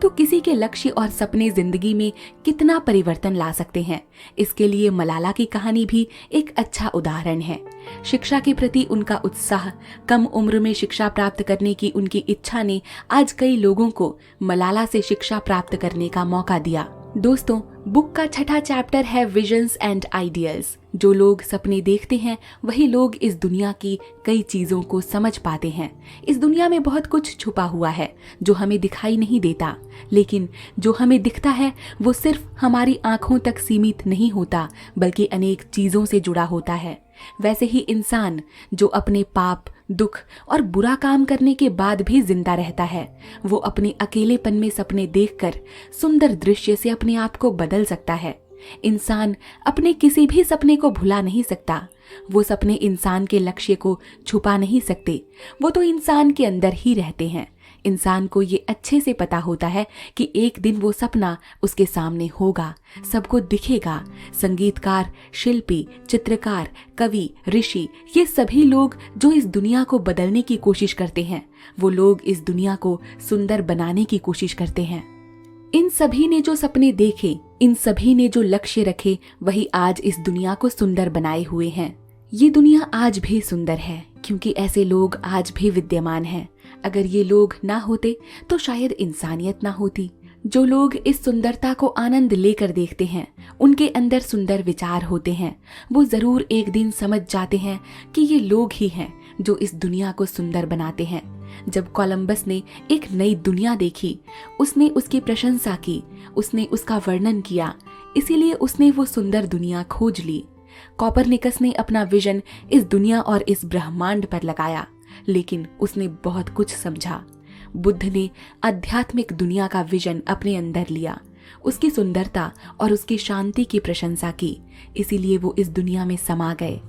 तो किसी के लक्ष्य और सपने जिंदगी में कितना परिवर्तन ला सकते हैं, इसके लिए मलाला की कहानी भी एक अच्छा उदाहरण है। शिक्षा के प्रति उनका उत्साह, कम उम्र में शिक्षा प्राप्त करने की उनकी इच्छा ने आज कई लोगों को मलाला से शिक्षा प्राप्त करने का मौका दिया। दोस्तों, बुक का छठा चैप्टर है विजन्स एंड आइडियल्स। जो लोग सपने देखते हैं वही लोग इस दुनिया की कई चीजों को समझ पाते हैं। इस दुनिया में बहुत कुछ छुपा हुआ है जो हमें दिखाई नहीं देता, लेकिन जो हमें दिखता है वो सिर्फ हमारी आंखों तक सीमित नहीं होता, बल्कि अनेक चीजों से जुड़ा होता है। वैसे ही इंसान जो अपने पाप, दुख और बुरा काम करने के बाद भी जिंदा रहता है, वो अपने अकेलेपन में सपने देखकर सुंदर दृश्य से अपने आप को बदल सकता है। इंसान अपने किसी भी सपने को भुला नहीं सकता। वो सपने इंसान के लक्ष्य को छुपा नहीं सकते, वो तो इंसान के अंदर ही रहते हैं। इंसान को ये अच्छे से पता होता है कि एक दिन वो सपना उसके सामने होगा, सबको दिखेगा। संगीतकार, शिल्पी, चित्रकार, कवि, ऋषि, ये सभी लोग जो इस दुनिया को बदलने की कोशिश करते हैं, वो लोग इस दुनिया को सुंदर बनाने की कोशिश करते हैं। इन सभी ने जो सपने देखे, इन सभी ने जो लक्ष्य रखे, वही आज इस दुनिया को सुंदर बनाए हुए हैं। ये दुनिया आज भी सुंदर है क्योंकि ऐसे लोग आज भी विद्यमान हैं। अगर ये लोग ना होते तो शायद इंसानियत ना होती। जो लोग इस सुंदरता को आनंद लेकर देखते हैं, उनके अंदर सुंदर विचार होते हैं। वो जरूर एक दिन समझ जाते हैं कि ये लोग ही हैं जो इस दुनिया को सुंदर बनाते हैं। जब कोलंबस ने एक नई दुनिया देखी, उसने उसकी प्रशंसा की, उसने उसका वर्णन किया, इसीलिए उसने वो सुंदर दुनिया खोज ली। कोपरनिकस ने अपना विजन इस दुनिया और इस ब्रह्मांड पर लगाया, लेकिन उसने बहुत कुछ समझा। बुद्ध ने आध्यात्मिक दुनिया का विजन अपने अंदर लिया, उसकी सुंदरता और उसकी शांति की प्रशंसा की, इसीलिए वो इस दुनिया में समा गए।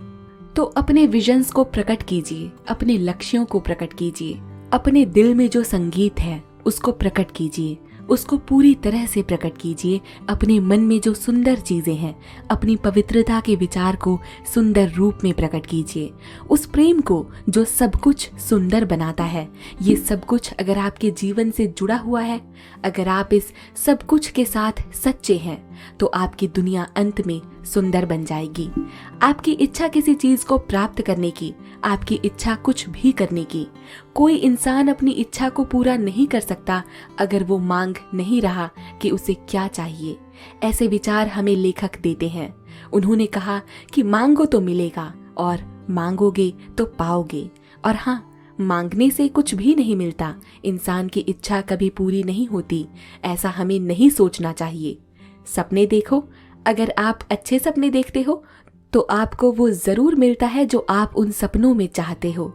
तो अपने विजन्स को प्रकट कीजिए, अपने लक्ष्यों को प्रकट कीजिए, अपने दिल में जो संगीत है उसको प्रकट कीजिए, उसको पूरी तरह से प्रकट कीजिए। अपने मन में जो सुंदर चीजें हैं, अपनी पवित्रता के विचार को सुंदर रूप में प्रकट कीजिए। उस प्रेम को जो सब कुछ सुंदर बनाता है। ये सब कुछ अगर आपके जीवन से जुड़ा हुआ है, अगर आप इस सब कुछ के साथ सच्चे हैं, तो आपकी दुनिया अंत में सुंदर बन जाएगी। आपकी इच्छा किसी चीज को प्राप्त करने की, आपकी इच्छा कुछ भी करने की। कोई इंसान अपनी इच्छा को पूरा नहीं कर सकता अगर वो मांग नहीं रहा कि उसे क्या चाहिए। ऐसे विचार हमें लेखक देते हैं। उन्होंने कहा कि मांगो तो मिलेगा और मांगोगे तो पाओगे। और हाँ, मांगने से कुछ भी नहीं मिलता। इंसान की इच्छा कभी पूरी नहीं होती, ऐसा हमें नहीं सोचना चाहिए। सपने देखो, अगर आप अच्छे सपने देखते हो तो आपको वो जरूर मिलता है जो आप उन सपनों में चाहते हो।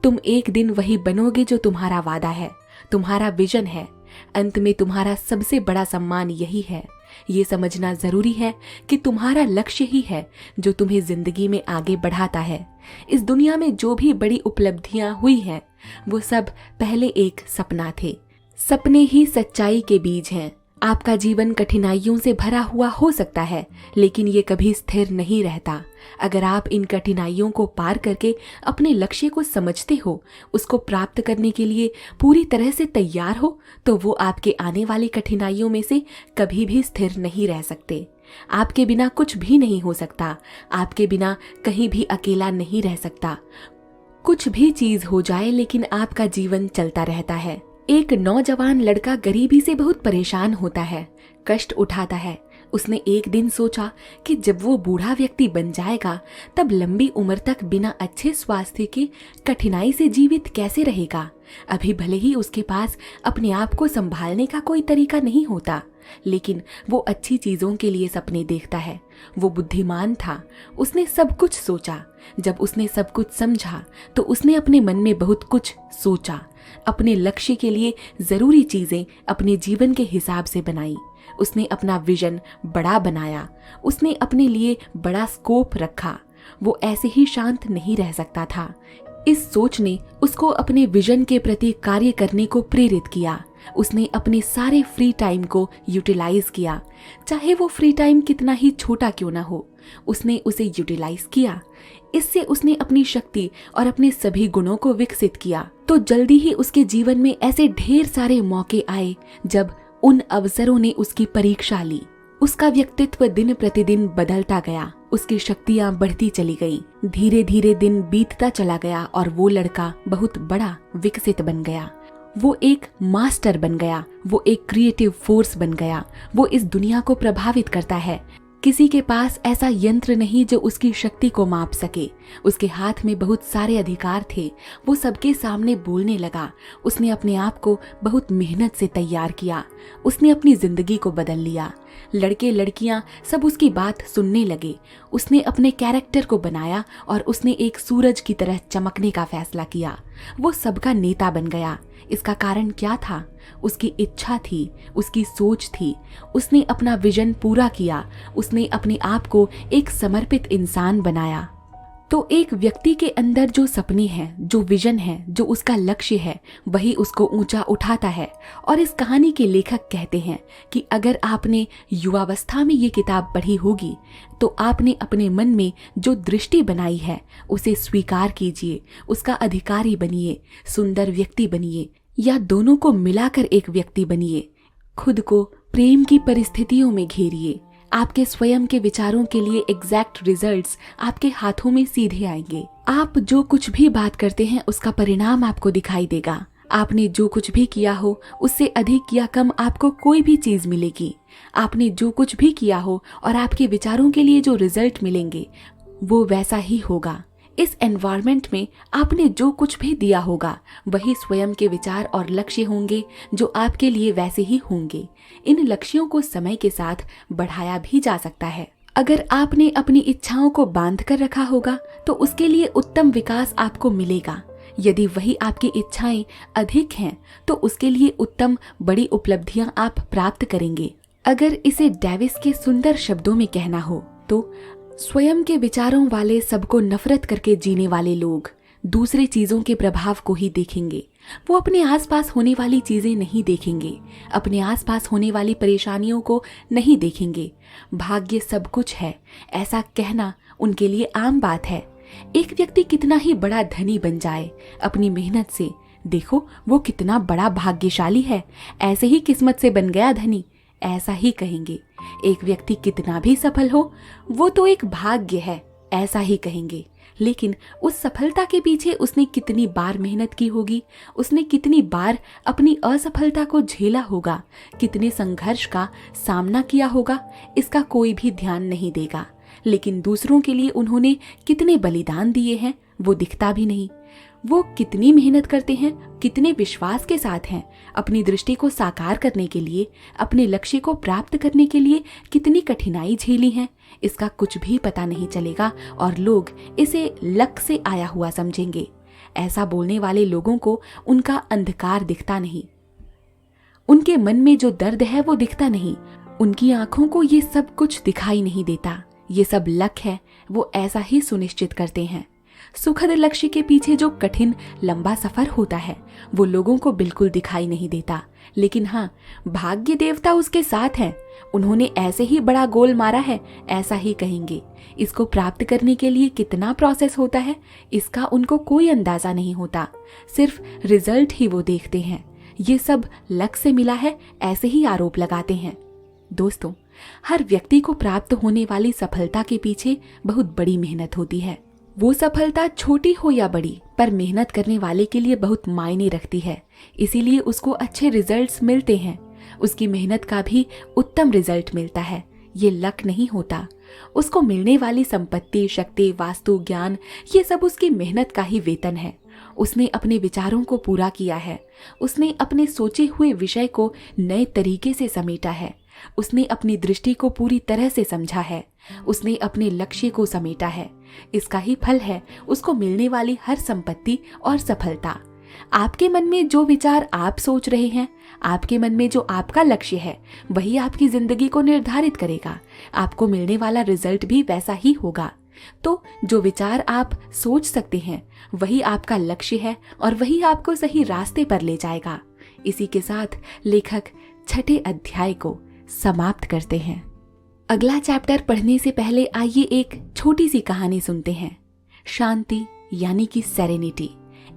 तुम एक दिन वही बनोगे जो तुम्हारा वादा है, तुम्हारा विजन है। अंत में तुम्हारा सबसे बड़ा सम्मान यही है। ये समझना जरूरी है कि तुम्हारा लक्ष्य ही है जो तुम्हें जिंदगी में आगे बढ़ाता है। इस दुनिया में जो भी बड़ी उपलब्धियां हुई हैं, वो सब पहले एक सपना थे। सपने ही सच्चाई के बीज हैं। आपका जीवन कठिनाइयों से भरा हुआ हो सकता है, लेकिन ये कभी स्थिर नहीं रहता। अगर आप इन कठिनाइयों को पार करके अपने लक्ष्य को समझते हो, उसको प्राप्त करने के लिए पूरी तरह से तैयार हो, तो वो आपके आने वाली कठिनाइयों में से कभी भी स्थिर नहीं रह सकते। आपके बिना कुछ भी नहीं हो सकता, आपके बिना कहीं भी अकेला नहीं रह सकता। कुछ भी चीज हो जाए, लेकिन आपका जीवन चलता रहता है। एक नौजवान लड़का गरीबी से बहुत परेशान होता है, कष्ट उठाता है। उसने एक दिन सोचा कि जब वो बूढ़ा व्यक्ति बन जाएगा, तब लंबी उम्र तक बिना अच्छे स्वास्थ्य की कठिनाई से जीवित कैसे रहेगा। अभी भले ही उसके पास अपने आप को संभालने का कोई तरीका नहीं होता, लेकिन वो अच्छी चीजों के लिए सपने देखता है। वो बुद्धिमान था, उसने सब कुछ सोचा। जब उसने सब कुछ समझा तो उसने अपने मन में बहुत कुछ सोचा। अपने लक्ष्य के लिए जरूरी चीजें अपने जीवन के हिसाब से बनाई। उसने अपना विजन बड़ा बनाया, उसने अपने लिए बड़ा स्कोप रखा। वो ऐसे ही शांत नहीं रह सकता था। इस सोच ने उसको अपने विजन के प्रति कार्य करने को प्रेरित किया। उसने अपने सारे फ्री टाइम को यूटिलाइज किया, चाहे वो फ्री टाइम कितना ही छोटा क्यों ना हो, उसने उसे यूटिलाइज किया। इससे उसने अपनी शक्ति और अपने सभी गुणों को विकसित किया। तो जल्दी ही उसके जीवन में ऐसे ढेर सारे मौके आए जब उन अवसरों ने उसकी परीक्षा ली। उसका व्यक्तित्व दिन प्रतिदिन बदलता गया, उसकी शक्तियां बढ़ती चली गईं। धीरे धीरे दिन बीतता चला गया और वो लड़का बहुत बड़ा विकसित बन गया। वो एक मास्टर बन गया, वो एक क्रिएटिव फोर्स बन गया। वो इस दुनिया को प्रभावित करता है। किसी के पास ऐसा यंत्र नहीं जो उसकी शक्ति को माप सके। उसके हाथ में बहुत सारे अधिकार थे। वो सबके सामने बोलने लगा। उसने अपने आप को बहुत मेहनत से तैयार किया। उसने अपनी जिंदगी को बदल लिया। लड़के लड़कियां सब उसकी बात सुनने लगे। उसने अपने कैरेक्टर को बनाया और उसने एक सूरज की तरह चमकने का फैसला किया। वो सबका नेता बन गया। इसका कारण क्या था? उसकी इच्छा थी, उसकी सोच थी। उसने अपना विजन पूरा किया। उसने अपने आप को एक समर्पित इंसान बनाया। तो एक व्यक्ति के अंदर जो सपने हैं, जो विजन है, जो उसका लक्ष्य है, वही उसको ऊंचा उठाता है। और इस कहानी के लेखक कहते हैं कि अगर आपने युवावस्था में ये किताब पढ़ी होगी तो आपने अपने मन में जो दृष्टि बनाई है उसे स्वीकार कीजिए, उसका अधिकारी बनिए, सुंदर व्यक्ति बनिए, या दोनों को मिलाकर एक व्यक्ति बनिए। खुद को प्रेम की परिस्थितियों में घेरिए। आपके स्वयं के विचारों के लिए एग्जैक्ट रिजल्ट्स आपके हाथों में सीधे आएंगे। आप जो कुछ भी बात करते हैं उसका परिणाम आपको दिखाई देगा। आपने जो कुछ भी किया हो उससे अधिक या कम आपको कोई भी चीज मिलेगी। आपने जो कुछ भी किया हो और आपके विचारों के लिए जो रिजल्ट मिलेंगे वो वैसा ही होगा। इस एनवायरनमेंट में आपने जो कुछ भी दिया होगा वही स्वयं के विचार और लक्ष्य होंगे जो आपके लिए वैसे ही होंगे। इन लक्ष्यों को समय के साथ बढ़ाया भी जा सकता है। अगर आपने अपनी इच्छाओं को बांध कर रखा होगा तो उसके लिए उत्तम विकास आपको मिलेगा। यदि वही आपकी इच्छाएं अधिक हैं तो उसके लिए उत्तम बड़ी उपलब्धियां आप प्राप्त करेंगे। अगर इसे डेविस के सुंदर शब्दों में कहना हो तो स्वयं के विचारों वाले सबको नफरत करके जीने वाले लोग दूसरी चीजों के प्रभाव को ही देखेंगे। वो अपने आसपास होने वाली चीजें नहीं देखेंगे, अपने आसपास होने वाली परेशानियों को नहीं देखेंगे। भाग्य सब कुछ है, ऐसा कहना उनके लिए आम बात है। एक व्यक्ति कितना ही बड़ा धनी बन जाए अपनी मेहनत से, देखो वो कितना बड़ा भाग्यशाली है, ऐसे ही किस्मत से बन गया धनी, ऐसा ही कहेंगे। एक व्यक्ति कितना भी सफल हो वो तो एक भाग्य है, ऐसा ही कहेंगे। लेकिन उस सफलता के पीछे उसने कितनी बार मेहनत की होगी, उसने कितनी बार अपनी असफलता को झेला होगा, कितने संघर्ष का सामना किया होगा, इसका कोई भी ध्यान नहीं देगा। लेकिन दूसरों के लिए उन्होंने कितने बलिदान दिए हैं वो दिखता भी नहीं। वो कितनी मेहनत करते हैं, कितने विश्वास के साथ हैं, अपनी दृष्टि को साकार करने के लिए, अपने लक्ष्य को प्राप्त करने के लिए कितनी कठिनाई झेली है, इसका कुछ भी पता नहीं चलेगा और लोग इसे लक से आया हुआ समझेंगे। ऐसा बोलने वाले लोगों को उनका अंधकार दिखता नहीं, उनके मन में जो दर्द है वो दिखता नहीं, उनकी आंखों को ये सब कुछ दिखाई नहीं देता। ये सब लक है, वो ऐसा ही सुनिश्चित करते हैं। सुखद लक्ष्य के पीछे जो कठिन लंबा सफर होता है वो लोगों को बिल्कुल दिखाई नहीं देता। लेकिन हाँ, भाग्य देवता उसके साथ हैं, उन्होंने ऐसे ही बड़ा गोल मारा है, ऐसा ही कहेंगे। इसको प्राप्त करने के लिए कितना प्रोसेस होता है इसका उनको कोई अंदाजा नहीं होता, सिर्फ रिजल्ट ही वो देखते हैं। ये सब लक से मिला है ऐसे ही आरोप लगाते हैं। दोस्तों, हर व्यक्ति को प्राप्त होने वाली सफलता के पीछे बहुत बड़ी मेहनत होती है। वो सफलता छोटी हो या बड़ी, पर मेहनत करने वाले के लिए बहुत मायने रखती है, इसीलिए उसको अच्छे रिजल्ट्स मिलते हैं। उसकी मेहनत का भी उत्तम रिजल्ट मिलता है, ये लक नहीं होता। उसको मिलने वाली संपत्ति, शक्ति, वास्तु, ज्ञान, ये सब उसकी मेहनत का ही वेतन है। उसने अपने विचारों को पूरा किया है, उसने अपने सोचे हुए विषय को नए तरीके से समेटा है, उसने अपनी दृष्टि को पूरी तरह से समझा है, उसने अपने लक्ष्य को समेटा है। इसका ही फल है उसको मिलने वाली हर संपत्ति और सफलता। आपके मन में जो विचार आप सोच रहे हैं, आपके मन में जो आपका लक्ष्य है, वही आपकी जिंदगी को निर्धारित करेगा। आपको मिलने वाला रिजल्ट भी वैसा ही होगा। तो जो विचार आप सोच सकते हैं वही आपका लक्ष्य है और वही आपको सही रास्ते पर ले जाएगा। इसी के साथ लेखक 6ठे अध्याय को समाप्त करते हैं। अगला चैप्टर पढ़ने से पहले आइए एक छोटी सी कहानी सुनते हैं। शांति यानी कि सेरेनिटी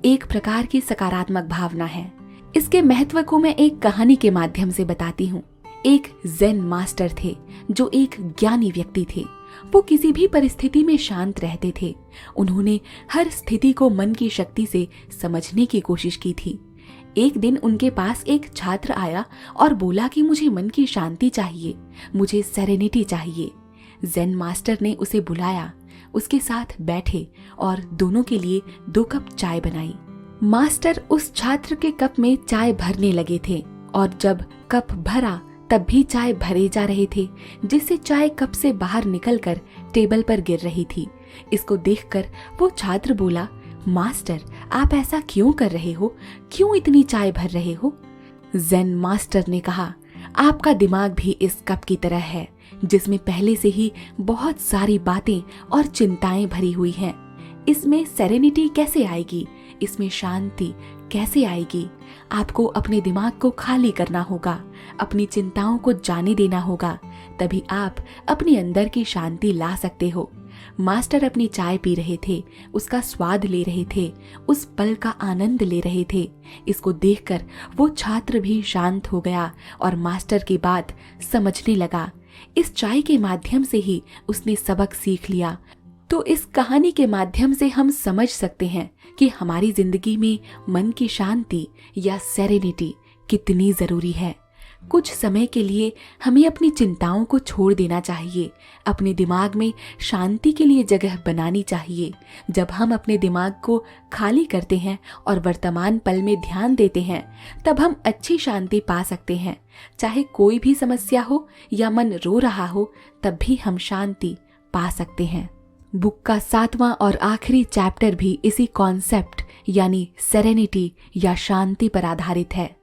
एक प्रकार की सकारात्मक भावना है। इसके महत्व को मैं एक कहानी के माध्यम से बताती हूँ। एक ज़ेन मास्टर थे जो एक ज्ञानी व्यक्ति थे। वो किसी भी परिस्थिति में शांत रहते थे। उन्होंने हर स्थिति को मन की शक्ति से समझने की कोशिश की थी। एक दिन उनके पास एक छात्र आया और बोला कि मुझे मन की शांति चाहिए, मुझे सेरेनिटी चाहिए। ज़ेन मास्टर ने उसे बुलाया, उसके साथ बैठे और दोनों के लिए 2 कप चाय बनाई। मास्टर उस छात्र के कप में चाय भरने लगे थे और जब कप भरा तब भी चाय भरे जा रहे थे, जिससे चाय कप से बाहर निकलकर टेबल पर गिर रही थी। इसको देखकर वो छात्र बोला, मास्टर आप ऐसा क्यों कर रहे हो, क्यों इतनी चाय भर रहे हो? ज़ेन मास्टर ने कहा, आपका दिमाग भी इस कप की तरह है जिसमें पहले से ही बहुत सारी बातें और चिंताएं भरी हुई हैं। इसमें सेरेनिटी कैसे आएगी, इसमें शांति कैसे आएगी? आपको अपने दिमाग को खाली करना होगा, अपनी चिंताओं को जाने देना होगा, तभी आप अपने अंदर की शांति ला सकते हो। मास्टर अपनी चाय पी रहे थे, उसका स्वाद ले रहे थे, उस पल का आनंद ले रहे थे। इसको देखकर वो छात्र भी शांत हो गया और मास्टर की बात समझने लगा। इस चाय के माध्यम से ही उसने सबक सीख लिया। तो इस कहानी के माध्यम से हम समझ सकते हैं कि हमारी जिंदगी में मन की शांति या सेरेनिटी कितनी जरूरी है। कुछ समय के लिए हमें अपनी चिंताओं को छोड़ देना चाहिए, अपने दिमाग में शांति के लिए जगह बनानी चाहिए। जब हम अपने दिमाग को खाली करते हैं और वर्तमान पल में ध्यान देते हैं, तब हम अच्छी शांति पा सकते हैं। चाहे कोई भी समस्या हो या मन रो रहा हो, तब भी हम शांति पा सकते हैं। बुक का 7वां और आखिरी चैप्टर भी इसी कॉन्सेप्ट यानी सेरेनिटी या शांति पर आधारित है।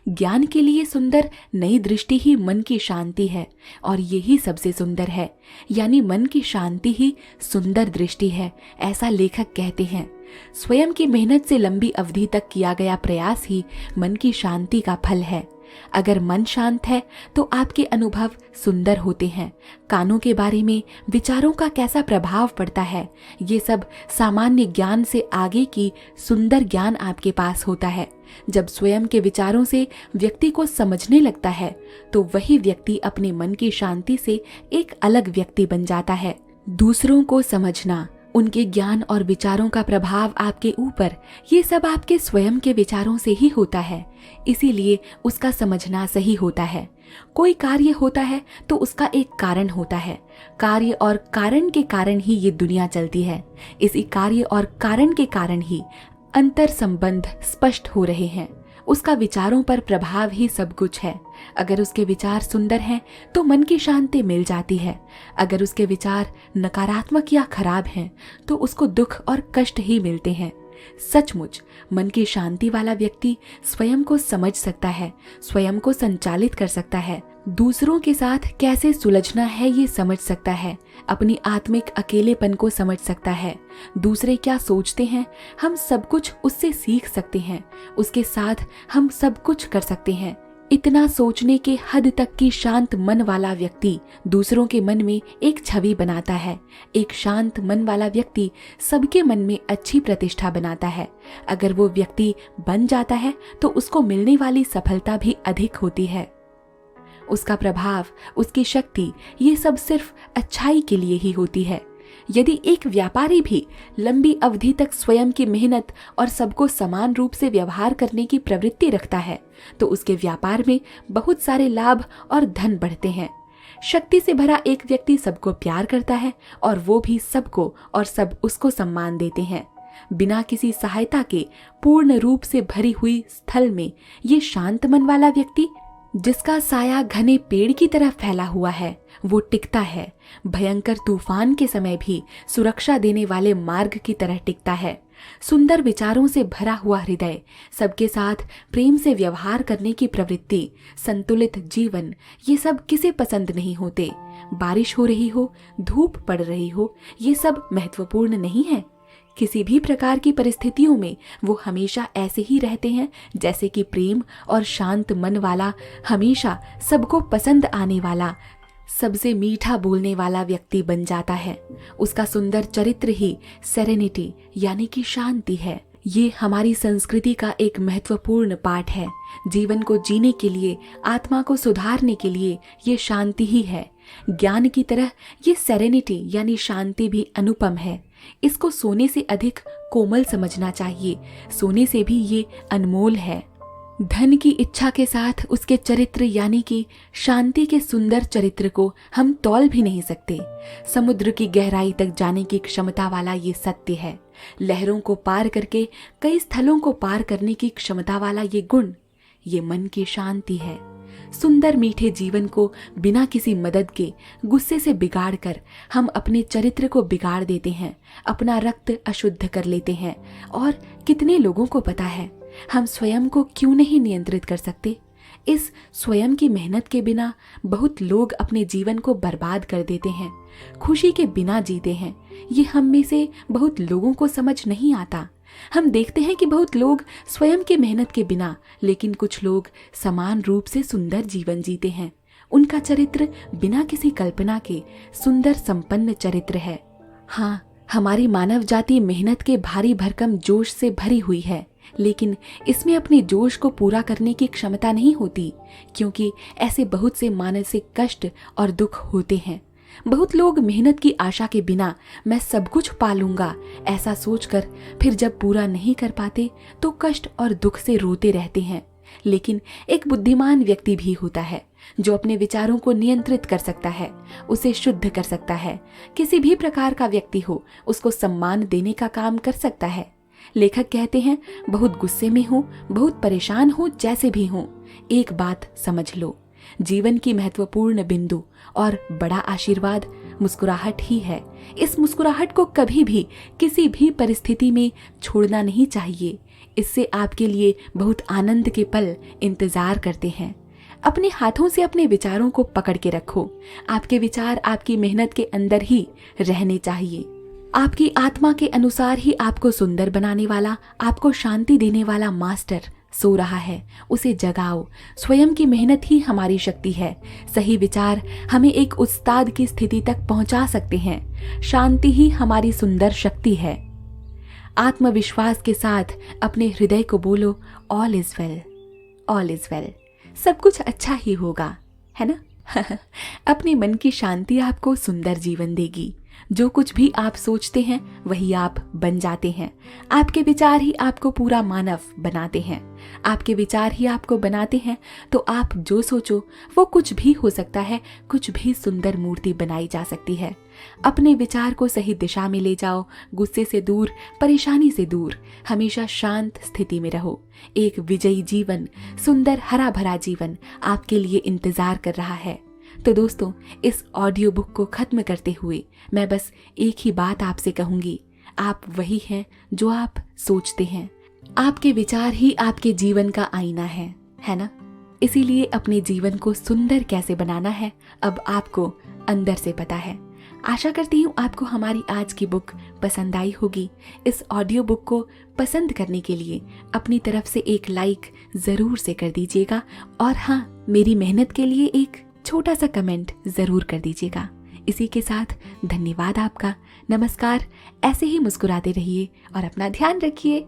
ज्ञान के लिए सुंदर नई दृष्टि ही मन की शांति है और यही सबसे सुंदर है, यानी मन की शांति ही सुंदर दृष्टि है, ऐसा लेखक कहते हैं। स्वयं की मेहनत से लंबी अवधि तक किया गया प्रयास ही मन की शांति का फल है। अगर मन शांत है तो आपके अनुभव सुंदर होते हैं। कानों के बारे में विचारों का कैसा प्रभाव पड़ता है, ये सब सामान्य ज्ञान से आगे की सुंदर ज्ञान आपके पास होता है। जब स्वयं के विचारों से व्यक्ति को समझने लगता है तो वही व्यक्ति अपने मन की शांति से एक अलग व्यक्ति बन जाता है। दूसरों को समझना, उनके ज्ञान और विचारों का प्रभाव आपके ऊपर, ये सब आपके स्वयं के विचारों से ही होता है। इसीलिए उसका समझना सही होता है। कोई कार्य होता है तो उसका एक कारण होता है। कार्य और कारण के कारण ही ये दुनिया चलती है। इसी कार्य और कारण के कारण ही अंतर संबंध स्पष्ट हो रहे हैं। उसका विचारों पर प्रभाव ही सब कुछ है। अगर उसके विचार सुंदर हैं तो मन की शांति मिल जाती है। अगर उसके विचार नकारात्मक या खराब हैं तो उसको दुख और कष्ट ही मिलते हैं। सचमुच मन की शांति वाला व्यक्ति स्वयं को समझ सकता है, स्वयं को संचालित कर सकता है, दूसरों के साथ कैसे सुलझना है ये समझ सकता है, अपनी आत्मिक अकेलेपन को समझ सकता है। दूसरे क्या सोचते हैं हम सब कुछ उससे सीख सकते हैं, उसके साथ हम सब कुछ कर सकते हैं। इतना सोचने के हद तक की शांत मन वाला व्यक्ति दूसरों के मन में एक छवि बनाता है। एक शांत मन वाला व्यक्ति सबके मन में अच्छी प्रतिष्ठा बनाता है। अगर वो व्यक्ति बन जाता है तो उसको मिलने वाली सफलता भी अधिक होती है। उसका प्रभाव, उसकी शक्ति, ये सब सिर्फ अच्छाई के लिए ही होती है। यदि एक व्यापारी भी लंबी अवधि तक स्वयं की मेहनत और सबको समान रूप से व्यवहार करने की प्रवृत्ति रखता है तो उसके व्यापार में बहुत सारे लाभ और धन बढ़ते हैं। शक्ति से भरा एक व्यक्ति सबको प्यार करता है और वो भी सबको और सब उसको सम्मान देते हैं। बिना किसी सहायता के पूर्ण रूप से भरी हुई स्थल में ये शांत मन वाला व्यक्ति, जिसका साया घने पेड़ की तरह फैला हुआ है, वो टिकता है। भयंकर तूफान के समय भी सुरक्षा देने वाले मार्ग की तरह टिकता है। सुंदर विचारों से भरा हुआ हृदय, सबके साथ प्रेम से व्यवहार करने की प्रवृत्ति, संतुलित जीवन, ये सब किसे पसंद नहीं होते। बारिश हो रही हो, धूप पड़ रही हो, ये सब महत्वपूर्ण नहीं है। किसी भी प्रकार की परिस्थितियों में वो हमेशा ऐसे ही रहते हैं जैसे कि प्रेम और शांत मन वाला, हमेशा सबको पसंद आने वाला, सबसे मीठा बोलने वाला व्यक्ति बन जाता है। उसका सुंदर चरित्र ही सेरेनिटी यानी कि शांति है। ये हमारी संस्कृति का एक महत्वपूर्ण पाठ है। जीवन को जीने के लिए, आत्मा को सुधारने के लिए ये शांति ही है। ज्ञान की तरह ये सेरेनिटी यानी शांति भी अनुपम है। इसको सोने से अधिक कोमल समझना चाहिए। सोने से भी ये अनमोल है। धन की इच्छा के साथ उसके चरित्र यानी कि शांति के सुंदर चरित्र को हम तौल भी नहीं सकते। समुद्र की गहराई तक जाने की क्षमता वाला ये सत्य है। लहरों को पार करके कई स्थलों को पार करने की क्षमता वाला ये गुण, ये मन की शांति है। सुंदर मीठे जीवन को बिना किसी मदद के गुस्से से बिगाड़कर हम अपने चरित्र को बिगाड़ देते हैं, अपना रक्त अशुद्ध कर लेते हैं। और कितने लोगों को पता है हम स्वयं को क्यों नहीं नियंत्रित कर सकते। इस स्वयं की मेहनत के बिना बहुत लोग अपने जीवन को बर्बाद कर देते हैं, खुशी के बिना जीते हैं। ये हम में से बहुत लोगों को समझ नहीं आता। हम देखते हैं कि बहुत लोग स्वयं की मेहनत के बिना, लेकिन कुछ लोग समान रूप से सुंदर जीवन जीते हैं। उनका चरित्र बिना किसी कल्पना के सुंदर संपन्न चरित्र है। हाँ, हमारी मानव जाति मेहनत के भारी भरकम जोश से भरी हुई है, लेकिन इसमें अपने जोश को पूरा करने की क्षमता नहीं होती, क्योंकि ऐसे बहुत से मानसिक कष्ट और दुख होते हैं। बहुत लोग मेहनत की आशा के बिना मैं सब कुछ पा लूंगा ऐसा सोचकर फिर जब पूरा नहीं कर पाते तो कष्ट और दुख से रोते रहते हैं। लेकिन एक बुद्धिमान व्यक्ति भी होता है जो अपने विचारों को नियंत्रित कर सकता है, उसे शुद्ध कर सकता है। किसी भी प्रकार का व्यक्ति हो, उसको सम्मान देने का काम कर सकता है। लेखक कहते हैं, बहुत गुस्से में हो, बहुत परेशान हो, जैसे भी हो, एक बात समझ लो, जीवन की महत्वपूर्ण बिंदु और बड़ा आशीर्वाद मुस्कुराहट ही है। इस मुस्कुराहट को कभी भी किसी भी परिस्थिति में छोड़ना नहीं चाहिए। इससे आपके लिए बहुत आनंद के पल इंतजार करते हैं। अपने हाथों से अपने विचारों को पकड़ के रखो। आपके विचार आपकी मेहनत के अंदर ही रहने चाहिए। आपकी आत्मा के अनुसार ही आपको सुंदर बनाने वाला, आपको शांति देने वाला मास्टर सो रहा है, उसे जगाओ। स्वयं की मेहनत ही हमारी शक्ति है। सही विचार हमें एक उस्ताद की स्थिति तक पहुंचा सकते हैं। शांति ही हमारी सुंदर शक्ति है। आत्मविश्वास के साथ अपने हृदय को बोलो, all is well, all is well. सब कुछ अच्छा ही होगा, है ना। अपने मन की शांति आपको सुंदर जीवन देगी। जो कुछ भी आप सोचते हैं वही आप बन जाते हैं। आपके विचार ही आपको पूरा मानव बनाते हैं। आपके विचार ही आपको बनाते हैं, तो आप जो सोचो वो कुछ भी हो सकता है, कुछ भी सुंदर मूर्ति बनाई जा सकती है। अपने विचार को सही दिशा में ले जाओ, गुस्से से दूर, परेशानी से दूर, हमेशा शांत स्थिति में रहो। एक विजयी जीवन, सुंदर हरा भरा जीवन आपके लिए इंतजार कर रहा है। तो दोस्तों, इस ऑडियो बुक को खत्म करते हुए मैं बस एक ही बात आपसे कहूंगी, आप वही हैं जो आप सोचते हैं। आपके विचार ही आपके जीवन का आईना है ना। इसीलिए अपने जीवन को सुंदर कैसे बनाना है अब आपको अंदर से पता है। आशा करती हूँ आपको हमारी आज की बुक पसंद आई होगी। इस ऑडियो बुक को पसंद करने के लिए अपनी तरफ से एक लाइक जरूर से कर दीजिएगा, और हाँ, मेरी मेहनत के लिए एक छोटा सा कमेंट जरूर कर दीजिएगा। इसी के साथ धन्यवाद आपका। नमस्कार। ऐसे ही मुस्कुराते रहिए और अपना ध्यान रखिए।